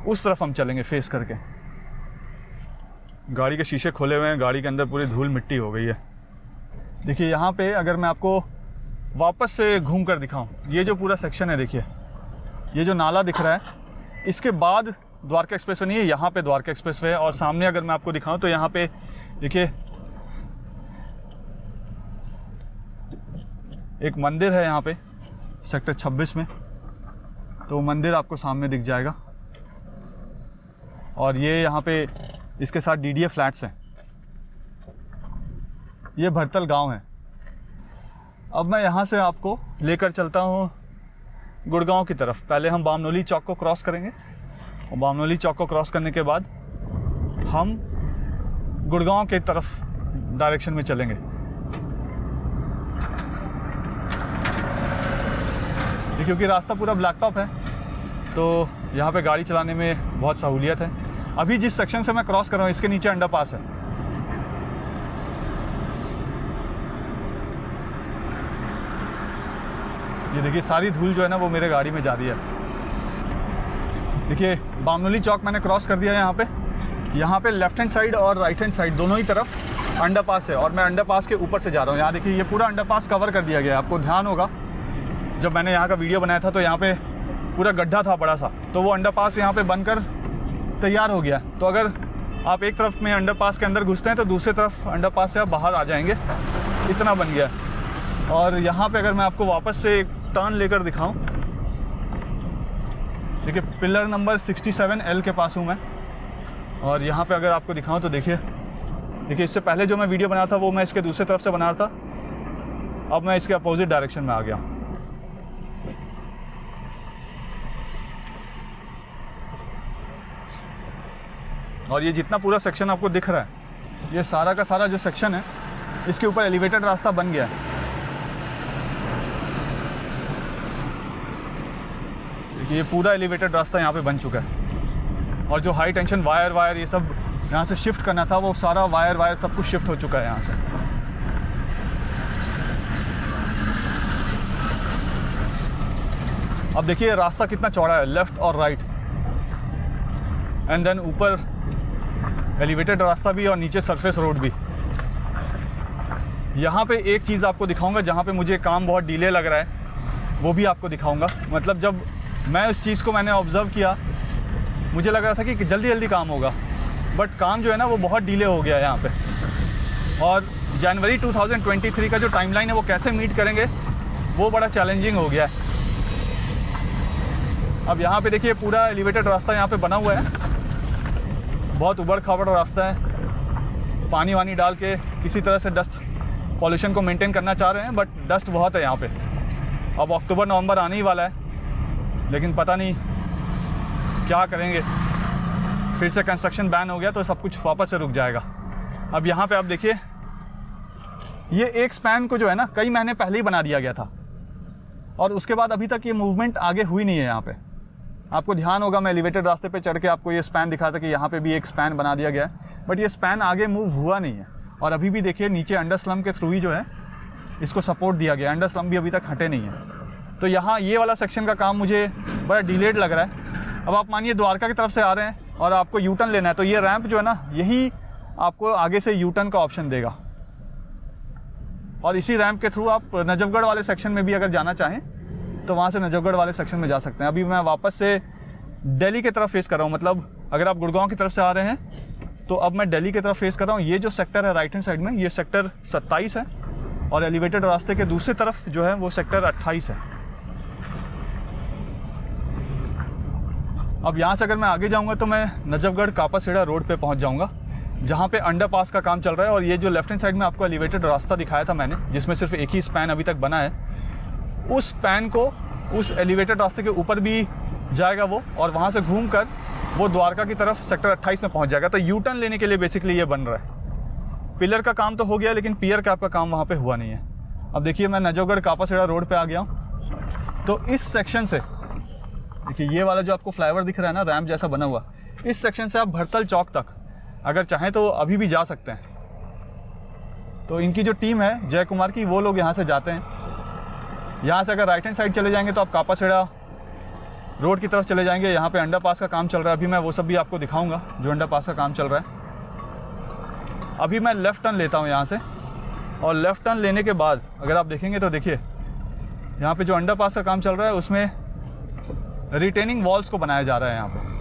उस तरफ हम चलेंगे फेस करके। गाड़ी के शीशे खोले हुए हैं, गाड़ी के अंदर पूरी धूल मिट्टी हो गई है। देखिए यहाँ पे अगर मैं आपको वापस से घूम कर दिखाऊँ, ये जो पूरा सेक्शन है, देखिए ये जो नाला दिख रहा है, इसके बाद द्वारका एक्सप्रेसवे नहीं है, यहाँ पे द्वारका एक्सप्रेसवे है। और सामने अगर मैं आपको दिखाऊँ तो यहाँ पे देखिए एक मंदिर है यहाँ पे सेक्टर 26 में, तो मंदिर आपको सामने दिख जाएगा। और ये यहाँ पे इसके साथ DDA फ्लैट्स हैं। ये भरतल गांव है। अब मैं यहाँ से आपको लेकर चलता हूँ गुड़गांव की तरफ। पहले हम बामनोली चौक को क्रॉस करेंगे, और बामनोली चौक को क्रॉस करने के बाद हम गुड़गांव के तरफ डायरेक्शन में चलेंगे। क्योंकि रास्ता पूरा ब्लैक टॉप है तो यहाँ पे गाड़ी चलाने में बहुत सहूलियत है। अभी जिस सेक्शन से मैं क्रॉस कर रहा हूँ इसके नीचे अंडरपास है। ये देखिए सारी धूल जो है ना वो मेरे गाड़ी में जा रही है। देखिए बामनोली चौक मैंने क्रॉस कर दिया है। यहाँ पे लेफ्ट हैंड साइड और राइट हैंड साइड दोनों ही तरफ अंडरपास है, और मैं अंडरपास के ऊपर से जा रहा हूँ। यहाँ देखिए ये पूरा अंडरपास कवर कर दिया गया है। आपको ध्यान होगा जब मैंने यहाँ का वीडियो बनाया था तो यहाँ पे पूरा गड्ढा था बड़ा सा, तो वो अंडरपास यहाँ पे बनकर तैयार हो गया। तो अगर आप एक तरफ में अंडरपास के अंदर घुसते हैं तो दूसरी तरफ अंडरपास से आप बाहर आ जाएंगे, इतना बन गया। और यहाँ पे अगर मैं आपको वापस से एक टर्न लेकर दिखाऊं, देखिए पिलर नंबर 67L के पास हूँ मैं। और यहाँ पे अगर आपको दिखाऊं तो देखिए इससे पहले जो मैं वीडियो बनाया था वो मैं इसके दूसरी तरफ से बना रहा था, अब मैं इसके अपोजिट डायरेक्शन में आ गया। और ये जितना पूरा सेक्शन आपको दिख रहा है, ये सारा का सारा जो सेक्शन है इसके ऊपर एलिवेटेड रास्ता बन गया है। देखिए ये पूरा एलिवेटेड रास्ता यहाँ पे बन चुका है। और जो हाई टेंशन वायर ये सब यहाँ से शिफ्ट करना था, वो सारा वायर सब कुछ शिफ्ट हो चुका है यहाँ से। अब देखिए रास्ता कितना चौड़ा है, लेफ्ट और राइट, एंड देन ऊपर एलिवेटेड रास्ता भी और नीचे सरफेस रोड भी। यहाँ पे एक चीज़ आपको दिखाऊंगा जहाँ पे मुझे काम बहुत डिले लग रहा है, वो भी आपको दिखाऊंगा। मतलब जब मैं इस चीज़ को मैंने ऑब्ज़र्व किया, मुझे लग रहा था कि जल्दी जल्दी काम होगा, बट काम जो है ना वो बहुत डिले हो गया है यहाँ पे। और जनवरी 2023 का जो टाइमलाइन है वो कैसे मीट करेंगे वो बड़ा चैलेंजिंग हो गया है। अब यहाँ पे देखिए पूरा एलिवेटेड रास्ता यहाँ पे बना हुआ है, बहुत उबड़ खाबड़ रास्ता है। पानी वानी डाल के किसी तरह से डस्ट पॉल्यूशन को मेंटेन करना चाह रहे हैं, बट डस्ट बहुत है यहाँ पे। अब अक्टूबर नवंबर आने ही वाला है, लेकिन पता नहीं क्या करेंगे। फिर से कंस्ट्रक्शन बैन हो गया तो सब कुछ वापस से रुक जाएगा। अब यहाँ पे आप देखिए, ये एक स्पैन को जो है ना कई महीने पहले ही बना दिया गया था और उसके बाद अभी तक ये मूवमेंट आगे हुई नहीं है। यहाँ पे आपको ध्यान होगा, मैं एलिवेटेड रास्ते पे चढ़ के आपको ये स्पैन दिखा था कि यहाँ पे भी एक स्पैन बना दिया गया है, बट ये स्पैन आगे मूव हुआ नहीं है। और अभी भी देखिए नीचे अंडर स्लम के थ्रू ही जो है इसको सपोर्ट दिया गया, अंडर स्लम भी अभी तक हटे नहीं है। तो यहाँ ये वाला सेक्शन का काम मुझे बड़ा डिलेड लग रहा है। अब आप मानिए द्वारका की तरफ से आ रहे हैं और आपको यू टर्न लेना है, तो ये रैंप जो है ना यही आपको आगे से यू टर्न का ऑप्शन देगा और इसी रैंप के थ्रू आप नजफगढ़ वाले सेक्शन में भी अगर जाना चाहें तो वहाँ से नजफगढ़ वाले सेक्शन में जा सकते हैं। अभी मैं वापस से दिल्ली की तरफ फेस कर रहा हूँ, मतलब अगर आप गुड़गांव की तरफ से आ रहे हैं तो अब मैं दिल्ली की तरफ फेस कर रहा हूँ। ये जो सेक्टर है राइट हैंड साइड में, ये सेक्टर 27 है और एलिवेटेड रास्ते के दूसरी तरफ जो है वो सेक्टर 28 है। अब यहाँ से अगर मैं आगे जाऊँगा तो मैं नजफगढ़ कापासेड़ा रोड पे पहुँच जाऊँगा, जहाँ पे अंडरपास का काम चल रहा है। और ये जो लेफ्ट हैंड साइड में आपको एलिवेटेड रास्ता दिखाया था मैंने, जिसमें सिर्फ एक ही स्पैन अभी तक बना है, उस स्पैन को उस एलिवेटेड रास्ते के ऊपर भी जाएगा वो, और वहाँ से घूम कर वो द्वारका की तरफ सेक्टर 28 में पहुँच जाएगा। तो यू टर्न लेने के लिए बेसिकली ये बन रहा है। पिलर का काम तो हो गया, लेकिन पियर कैप का काम वहाँ पे हुआ नहीं है। अब देखिए मैं नजफगढ़ कापासेड़ा रोड पे आ गया हूँ। तो इस सेक्शन से देखिए, ये वाला जो आपको फ्लाईओवर दिख रहा है ना, रैम्प जैसा बना हुआ, इस सेक्शन से आप भरतल चौक तक अगर चाहें तो अभी भी जा सकते हैं। तो इनकी जो टीम है जय कुमार की, वो लोग यहाँ से जाते हैं। यहाँ से अगर राइट हैंड साइड चले जाएंगे तो आप कापासेड़ा रोड की तरफ चले जाएंगे। यहाँ पे अंडरपास का काम चल रहा है, अभी मैं वो सब भी आपको दिखाऊंगा जो अंडरपास का काम चल रहा है। अभी मैं लेफ़्ट टर्न लेता हूँ यहाँ से, और लेफ़्ट टर्न लेने के बाद अगर आप देखेंगे तो देखिए यहाँ पे जो अंडरपास का काम चल रहा है उसमें रिटेनिंग वॉल्स को बनाया जा रहा है। यहाँ पे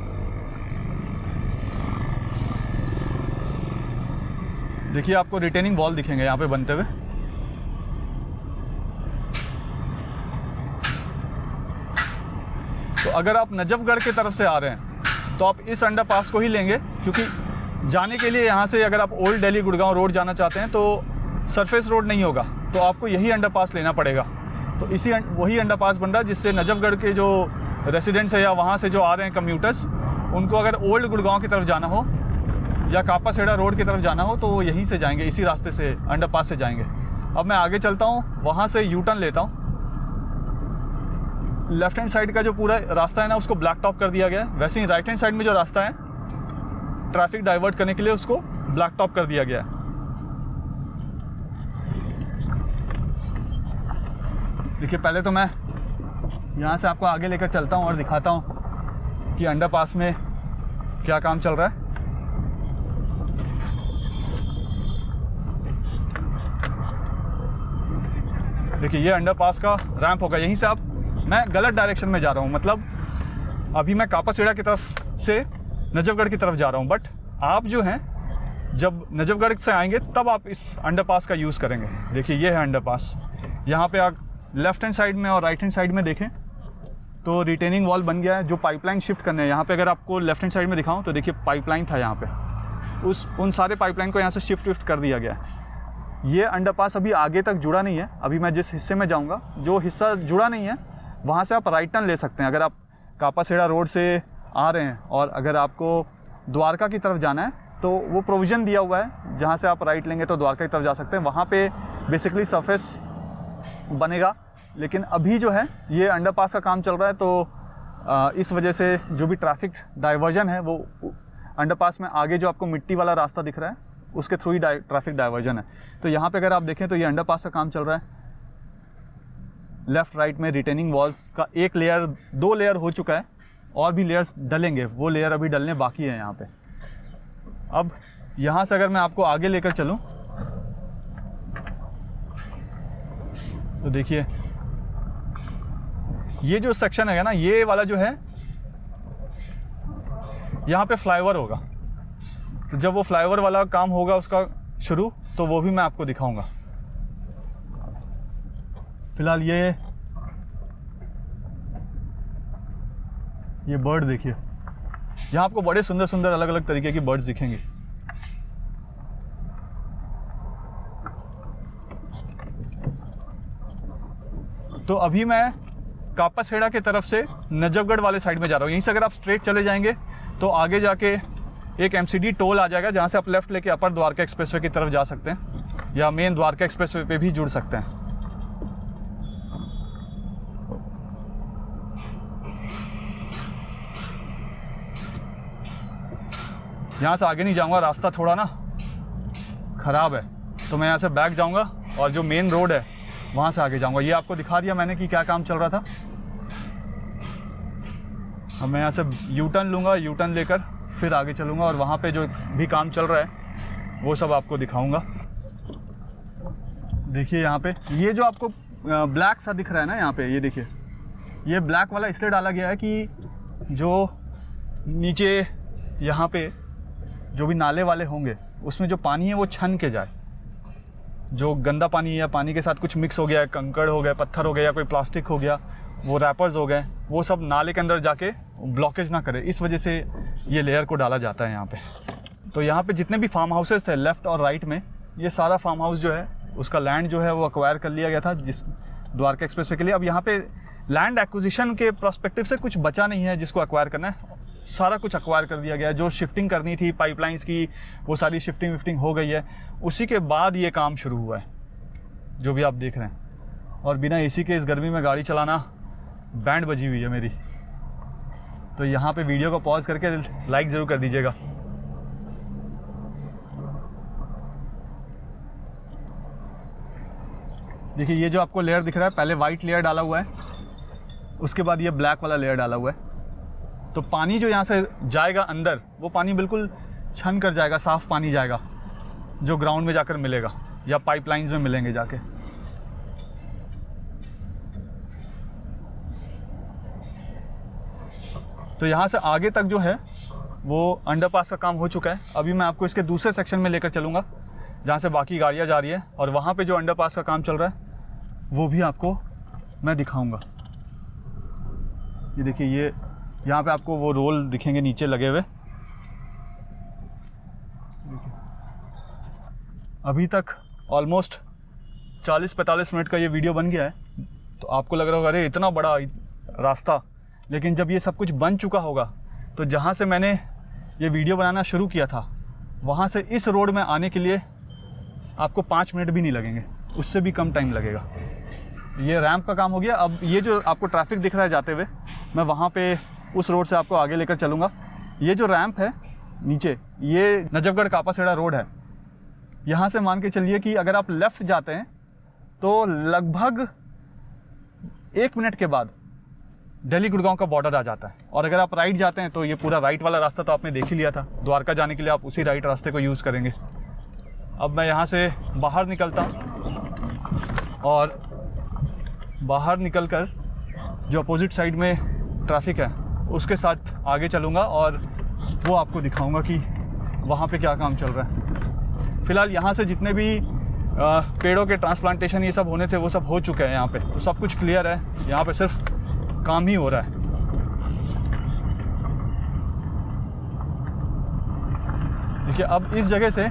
देखिए आपको रिटेनिंग वॉल दिखेंगे यहाँ पे बनते हुए। तो अगर आप नजफगढ़ की तरफ से आ रहे हैं तो आप इस अंडरपास को ही लेंगे, क्योंकि जाने के लिए यहाँ से अगर आप ओल्ड दिल्ली गुड़गांव रोड जाना चाहते हैं तो सरफेस रोड नहीं होगा, तो आपको यही अंडरपास लेना पड़ेगा। तो इसी वही अंडरपास बन रहा है जिससे नजफगढ़ के जो रेसिडेंट्स है या वहाँ से जो आ रहे हैं कम्यूटर्स, उनको अगर ओल्ड गुड़गांव की तरफ जाना हो या कापासेड़ा रोड की तरफ जाना हो तो वो यहीं से जाएंगे, इसी रास्ते से अंडरपास से जाएंगे। अब मैं आगे चलता हूँ, वहाँ से यू टर्न लेता हूँ। लेफ्ट हैंड साइड का जो पूरा रास्ता है ना उसको ब्लैक टॉप कर दिया गया है, वैसे ही राइट हैंड साइड में जो रास्ता है ट्रैफिक डाइवर्ट करने के लिए उसको ब्लैक टॉप कर दिया गया है। देखिए पहले तो मैं यहाँ से आपको आगे लेकर चलता हूँ और दिखाता हूँ कि अंडरपास में क्या काम चल रहा है। देखिए ये अंडरपास का रैंप होगा, यहीं से आप, मैं गलत डायरेक्शन में जा रहा हूँ, मतलब अभी मैं कापासेड़ा की तरफ से नजफगढ़ की तरफ जा रहा हूँ, बट आप जो हैं जब नजफगढ़ से आएंगे तब आप इस अंडरपास का यूज़ करेंगे। देखिए ये है अंडरपास, यहाँ पे आप लेफ्ट हैंड साइड में और राइट हैंड साइड में देखें तो रिटेनिंग वॉल बन गया है जो पाइपलाइन शिफ्ट करने हैं। यहाँ पे अगर आपको लेफ्ट हैंड साइड में दिखाऊं तो देखिए पाइपलाइन था यहाँ पे, उन सारे पाइपलाइन को यहाँ से शिफ्ट कर दिया गया है। ये अंडरपास अभी आगे तक जुड़ा नहीं है, अभी मैं जिस हिस्से में जाऊँगा जो हिस्सा जुड़ा नहीं है वहाँ से आप राइट टर्न ले सकते हैं। अगर आप कापासेड़ा रोड से आ रहे हैं और अगर आपको द्वारका की तरफ जाना है तो वो प्रोविज़न दिया हुआ है, जहाँ से आप राइट लेंगे तो द्वारका की तरफ जा सकते हैं। वहाँ पे बेसिकली सरफेस बनेगा, लेकिन अभी जो है ये अंडरपास का काम चल रहा है, तो इस वजह से जो भी ट्रैफिक डाइवर्जन है वो अंडरपास में आगे जो आपको मिट्टी वाला रास्ता दिख रहा है उसके थ्रू ही ट्रैफिक डाइवर्जन है। तो यहाँ पे अगर आप देखें तो ये अंडरपास का काम चल रहा है। लेफ़्ट राइट में रिटेनिंग वॉल्स का एक लेयर, 2 लेयर हो चुका है, और भी लेयर्स डलेंगे, वो लेयर अभी डलने बाकी है यहाँ पे। अब यहाँ से अगर मैं आपको आगे लेकर चलूँ तो देखिए ये जो सेक्शन है ना, ये वाला जो है यहाँ पे फ्लाईओवर होगा, तो जब वो फ्लाईओवर वाला काम होगा उसका शुरू, तो वो भी मैं आपको दिखाऊंगा। फिलहाल ये बर्ड देखिए, यहाँ आपको बड़े सुंदर सुंदर अलग अलग तरीके की बर्ड्स दिखेंगी। तो अभी मैं कापासेड़ा की तरफ से नजफगढ़ वाले साइड में जा रहा हूँ। यहीं से अगर आप स्ट्रेट चले जाएंगे तो आगे जाके एक MCD टोल आ जाएगा जहाँ से आप लेफ़्ट लेके अपर द्वारका एक्सप्रेसवे की तरफ जा सकते हैं या मेन द्वारका एक्सप्रेसवे पे भी जुड़ सकते हैं। यहाँ से आगे नहीं जाऊँगा, रास्ता थोड़ा ना ख़राब है, तो मैं यहाँ से बैक जाऊँगा और जो मेन रोड है वहाँ से आगे जाऊँगा। ये आपको दिखा दिया मैंने कि क्या काम चल रहा था। अब मैं यहाँ से यू टर्न लूँगा, यू टर्न लेकर फिर आगे चलूँगा और वहाँ पे जो भी काम चल रहा है वो सब आपको दिखाऊँगा। देखिए यहाँ पे ये जो आपको ब्लैक सा दिख रहा है ना, यहाँ पे ये देखिए, ये ब्लैक वाला इसलिए डाला गया है कि जो नीचे यहाँ पे जो भी नाले वाले होंगे उसमें जो पानी है वो छन के जाए। जो गंदा पानी है या पानी के साथ कुछ मिक्स हो गया है, कंकड़ हो गया, पत्थर हो गया या कोई प्लास्टिक हो गया, वो रैपर्स हो गए, वो सब नाले के अंदर जाके ब्लॉकेज ना करे, इस वजह से ये लेयर को डाला जाता है यहाँ पे। तो यहाँ पे जितने भी फार्म हाउसेस थे लेफ़्ट और राइट में, ये सारा फार्म हाउस जो है उसका लैंड जो है वो एक्वायर कर लिया गया था जिस द्वारका एक्सप्रेसवे के लिए। अब यहाँ पे लैंड एक्विजिशन के प्रोस्पेक्टिव से कुछ बचा नहीं है जिसको एक्वायर करना है, सारा कुछ एक्वायर कर दिया गया है। जो शिफ्टिंग करनी थी पाइपलाइंस की वो सारी शिफ्टिंग हो गई है। उसी के बाद ये काम शुरू हुआ है जो भी आप देख रहे हैं। और बिना एसी के इस गर्मी में गाड़ी चलाना बैंड बजी हुई है मेरी। तो यहाँ पे वीडियो को पॉज करके लाइक ज़रूर कर दीजिएगा। देखिए ये जो आपको लेयर दिख रहा है, पहले वाइट लेयर डाला हुआ है, उसके बाद ये ब्लैक वाला लेयर डाला हुआ है। तो पानी जो यहाँ से जाएगा अंदर, वो पानी बिल्कुल छन कर जाएगा, साफ़ पानी जाएगा जो ग्राउंड में जाकर मिलेगा या पाइपलाइंस में मिलेंगे जाके। तो यहाँ से आगे तक जो है वो अंडरपास का काम हो चुका है। अभी मैं आपको इसके दूसरे सेक्शन में लेकर चलूँगा जहाँ से बाकी गाड़ियाँ जा रही है, और वहाँ पे जो अंडरपास का काम चल रहा है वो भी आपको मैं दिखाऊँगा। ये देखिए, ये यहाँ पे आपको वो रोल दिखेंगे नीचे लगे हुए। अभी तक ऑलमोस्ट 40-45 मिनट का ये वीडियो बन गया है। तो आपको लग रहा होगा अरे इतना बड़ा रास्ता, लेकिन जब ये सब कुछ बन चुका होगा तो जहाँ से मैंने ये वीडियो बनाना शुरू किया था वहाँ से इस रोड में आने के लिए आपको 5 मिनट भी नहीं लगेंगे, उससे भी कम टाइम लगेगा। ये रैंप का काम हो गया। अब ये जो आपको ट्रैफिक दिख रहा है जाते हुए, मैं वहाँ पे उस रोड से आपको आगे लेकर चलूँगा। ये जो रैंप है नीचे, ये नजफगढ़ कापासेड़ा रोड है। यहाँ से मान के चलिए कि अगर आप लेफ़्ट जाते हैं तो लगभग 1 मिनट के बाद दिल्ली गुड़गांव का बॉर्डर आ जाता है। और अगर आप राइट जाते हैं तो ये पूरा राइट वाला रास्ता तो आपने देख ही लिया था। द्वारका जाने के लिए आप उसी राइट रास्ते को यूज़ करेंगे। अब मैं यहाँ से बाहर निकलता हूँ और बाहर निकलकर जो अपोजिट साइड में ट्रैफिक है उसके साथ आगे चलूँगा और वो आपको दिखाऊँगा कि वहाँ पे क्या काम चल रहा है। फ़िलहाल यहाँ से जितने भी पेड़ों के ट्रांसप्लांटेशन ये सब होने थे वो सब हो चुके हैं यहाँ पे, तो सब कुछ क्लियर है। यहाँ पे सिर्फ काम ही हो रहा है। देखिए अब इस जगह से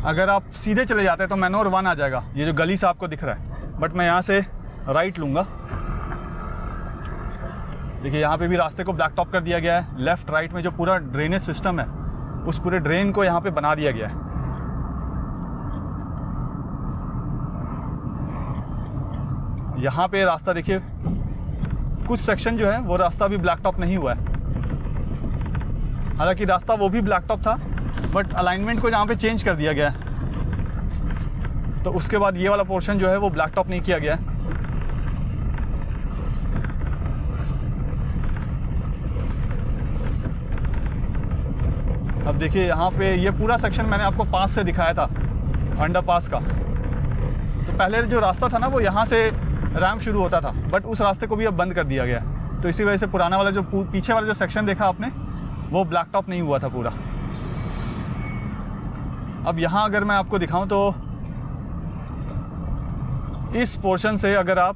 अगर आप सीधे चले जाते हैं तो मैनोर 1 आ जाएगा, ये जो गली से आपको दिख रहा है। बट मैं यहाँ से राइट लूँगा। देखिए यहाँ पे भी रास्ते को ब्लैक टॉप कर दिया गया है। लेफ़्ट राइट में जो पूरा ड्रेनेज सिस्टम है उस पूरे ड्रेन को यहाँ पे बना दिया गया है। यहाँ पे रास्ता देखिए, कुछ सेक्शन जो है वो रास्ता भी ब्लैक टॉप नहीं हुआ है। हालांकि रास्ता वो भी ब्लैक टॉप था, बट अलाइनमेंट को यहाँ पे चेंज कर दिया गया है। तो उसके बाद ये वाला पोर्शन जो है वो ब्लैक टॉप नहीं किया गया है। अब देखिए यहाँ पे ये पूरा सेक्शन मैंने आपको पास से दिखाया था, अंडरपास का। तो पहले जो रास्ता था ना वो यहाँ से रैम्प शुरू होता था, बट उस रास्ते को भी अब बंद कर दिया गया। तो इसी वजह से पुराना वाला जो पीछे वाला जो सेक्शन देखा आपने वो ब्लैक टॉप नहीं हुआ था पूरा। अब यहाँ अगर मैं आपको दिखाऊं तो इस पोर्शन से अगर आप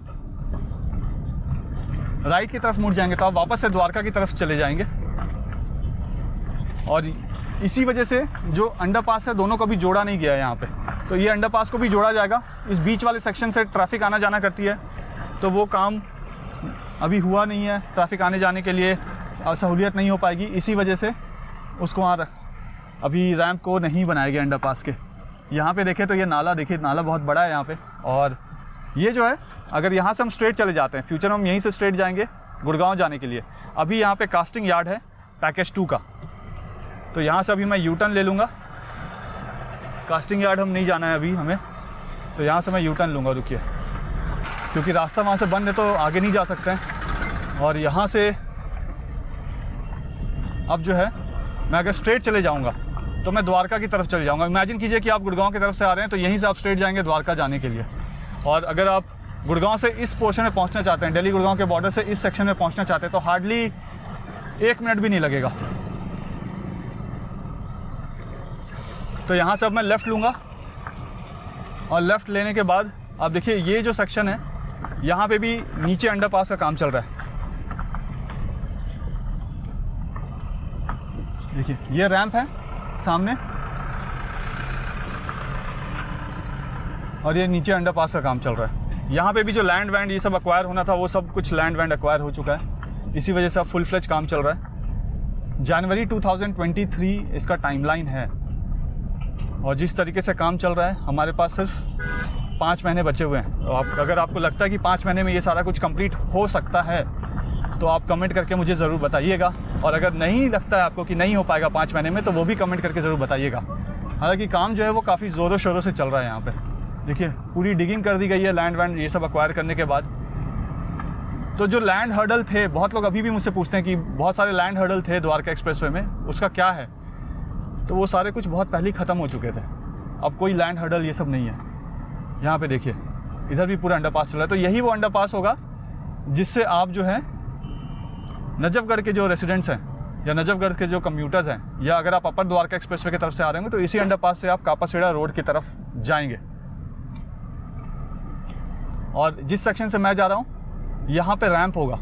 राइट की तरफ मुड़ जाएंगे तो आप वापस से द्वारका की तरफ चले जाएंगे। और इसी वजह से जो अंडरपास है दोनों को भी जोड़ा नहीं गया है यहाँ पे। तो ये अंडरपास को भी जोड़ा जाएगा। इस बीच वाले सेक्शन से ट्रैफिक आना जाना करती है, तो वो काम अभी हुआ नहीं है। ट्रैफिक आने जाने के लिए सहूलियत नहीं हो पाएगी। इसी वजह से उसको वहाँ अभी रैंप को नहीं बनाया गया अंडरपास के। यहाँ पे देखें तो ये नाला, देखिए नाला बहुत बड़ा है यहाँ पे। और ये जो है, अगर यहाँ से हम स्ट्रेट चले जाते हैं, फ्यूचर में हम यहीं से स्ट्रेट जाएंगे गुड़गांव जाने के लिए। अभी यहाँ पे कास्टिंग यार्ड है पैकेज 2 का, तो यहाँ से अभी मैं यू टर्न ले लूँगा। कास्टिंग यार्ड हम नहीं जाना है अभी हमें, तो यहाँ से मैं यू टर्न लूँगा, रुकिए, क्योंकि रास्ता वहाँ से बंद है तो आगे नहीं जा सकते हैं। और यहाँ से अब जो है, मैं अगर स्ट्रेट चले जाऊँगा तो मैं द्वारका की तरफ चले जाऊँगा। इमेजिन कीजिए कि आप गुड़गांव की तरफ से आ रहे हैं, तो यहीं से आप स्ट्रेट जाएंगे द्वारका जाने के लिए। और अगर आप गुड़गांव से इस पोर्शन में पहुँचना चाहते हैं, दिल्ली गुड़गांव के बॉर्डर से इस सेक्शन में पहुँचना चाहते हैं, तो हार्डली 1 मिनट भी नहीं लगेगा। तो यहाँ से अब मैं लेफ़्ट लूँगा, और लेफ़्ट लेने के बाद आप देखिए ये जो सेक्शन है, यहाँ पे भी नीचे अंडरपास का काम चल रहा है। देखिए ये रैंप है सामने, और ये नीचे अंडरपास का काम चल रहा है। यहाँ पे भी जो लैंड वैंड ये सब एक्वायर होना था, वो सब कुछ लैंड वैंड एक्वायर हो चुका है। इसी वजह से अब फुल फ्लेज काम चल रहा है। जनवरी 2023 इसका टाइमलाइन है, और जिस तरीके से काम चल रहा है, हमारे पास सिर्फ 5 महीने बचे हुए हैं। तो अगर आपको लगता है कि 5 महीने में ये सारा कुछ कंप्लीट हो सकता है, तो आप कमेंट करके मुझे ज़रूर बताइएगा। और अगर नहीं लगता है आपको कि नहीं हो पाएगा 5 महीने में, तो वो भी कमेंट करके ज़रूर बताइएगा। हालांकि काम जो है वो काफ़ी ज़ोरों शोरों से चल रहा है यहाँ पे। देखिए पूरी डिगिंग कर दी गई है लैंड वैंड ये सब एक्वायर करने के बाद। तो जो लैंड हर्डल थे, बहुत लोग अभी भी मुझसे पूछते हैं कि बहुत सारे लैंड हर्डल थे द्वारका एक्सप्रेसवे में, उसका क्या है? तो वो सारे कुछ बहुत पहले ही ख़त्म हो चुके थे। अब कोई लैंड हर्डल ये सब नहीं है। यहाँ पे देखिए इधर भी पूरा अंडरपास चल रहा है। तो यही वो अंडरपास होगा जिससे आप जो है नजफगढ़ के जो रेसिडेंट्स हैं, या नजफगढ़ के जो कम्यूटर्स हैं, या अगर आप अपर द्वारका एक्सप्रेसवे की तरफ से आ रहे होंगे, तो इसी अंडरपास से आप कापासेड़ा रोड की तरफ जाएंगे। और जिस सेक्शन से मैं जा रहा हूँ, यहाँ पे रैंप होगा।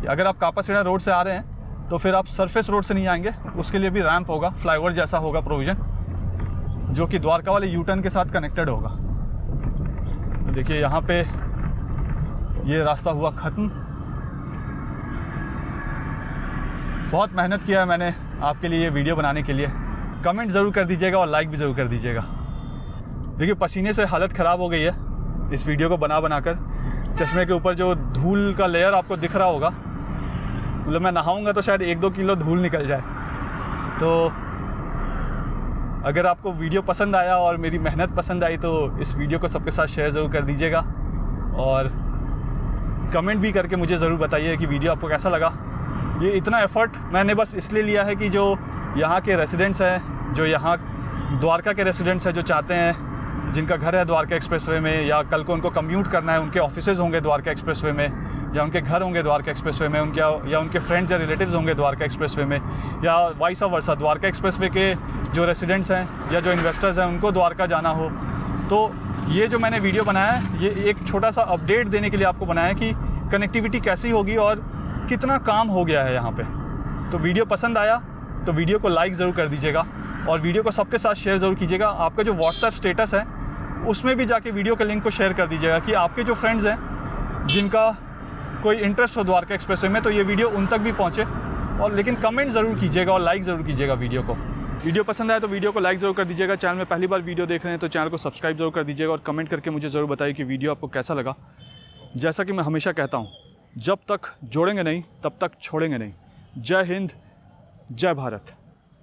अगर आप कापासेड़ा रोड से आ रहे हैं, तो फिर आप सरफेस रोड से नहीं आएंगे, उसके लिए भी रैंप होगा, फ्लाईओवर जैसा होगा प्रोविज़न, जो कि द्वारका वाले यू टर्न के साथ कनेक्टेड होगा। तो देखिए यहाँ पे ये रास्ता हुआ ख़त्म। बहुत मेहनत किया है मैंने आपके लिए ये वीडियो बनाने के लिए। कमेंट ज़रूर कर दीजिएगा और लाइक भी ज़रूर कर दीजिएगा। देखिए पसीने से हालत ख़राब हो गई है इस वीडियो को बना बनाकर। चश्मे के ऊपर जो धूल का लेयर आपको दिख रहा होगा, मतलब मैं नहाऊंगा तो शायद 1-2 किलो धूल निकल जाए। तो अगर आपको वीडियो पसंद आया और मेरी मेहनत पसंद आई, तो इस वीडियो को सबके साथ शेयर ज़रूर कर दीजिएगा, और कमेंट भी करके मुझे ज़रूर बताइए कि वीडियो आपको कैसा लगा। ये इतना एफ़र्ट मैंने बस इसलिए लिया है कि जो यहाँ के रेसिडेंट्स हैं, जो यहाँ द्वारका के रेसिडेंट्स हैं, जो चाहते हैं, जिनका घर है द्वारका एक्सप्रेसवे में, या कल को उनको कम्यूट करना है, उनके ऑफिसेज होंगे द्वारका एक्सप्रेसवे में, या उनके घर होंगे द्वारका एक्सप्रेसवे में, या उनके फ्रेंड्स या रिलेटिव्स होंगे द्वारका एक्सप्रेसवे में, या वाइस वर्सा द्वारका एक्सप्रेसवे के जो रेसिडेंट्स हैं या जो इन्वेस्टर्स हैं, उनको द्वारका जाना हो। तो ये जो मैंने वीडियो बनाया है, ये एक छोटा सा अपडेट देने के लिए आपको बनाया है कि कनेक्टिविटी कैसी होगी और कितना काम हो गया है यहाँ पे। तो वीडियो पसंद आया तो वीडियो को लाइक ज़रूर कर दीजिएगा, और वीडियो को सबके साथ शेयर ज़रूर कीजिएगा। आपका जो व्हाट्सएप स्टेटस है, उसमें भी जाके वीडियो के लिंक को शेयर कर दीजिएगा, कि आपके जो फ्रेंड्स हैं जिनका कोई इंटरेस्ट हो द्वारका एक्सप्रेसवे में, तो ये वीडियो उन तक भी पहुँचे। और लेकिन कमेंट ज़रूर कीजिएगा और लाइक ज़रूर कीजिएगा वीडियो को। वीडियो पसंद आए तो वीडियो को लाइक ज़रूर कर दीजिएगा। चैनल में पहली बार वीडियो देख रहे हैं तो चैनल को सब्सक्राइब ज़रूर कर दीजिएगा, और कमेंट करके मुझे ज़रूर बताइए कि वीडियो आपको कैसा लगा। जैसा कि मैं हमेशा कहता हूँ, जब तक जोड़ेंगे नहीं तब तक छोड़ेंगे नहीं। जय हिंद, जय भारत।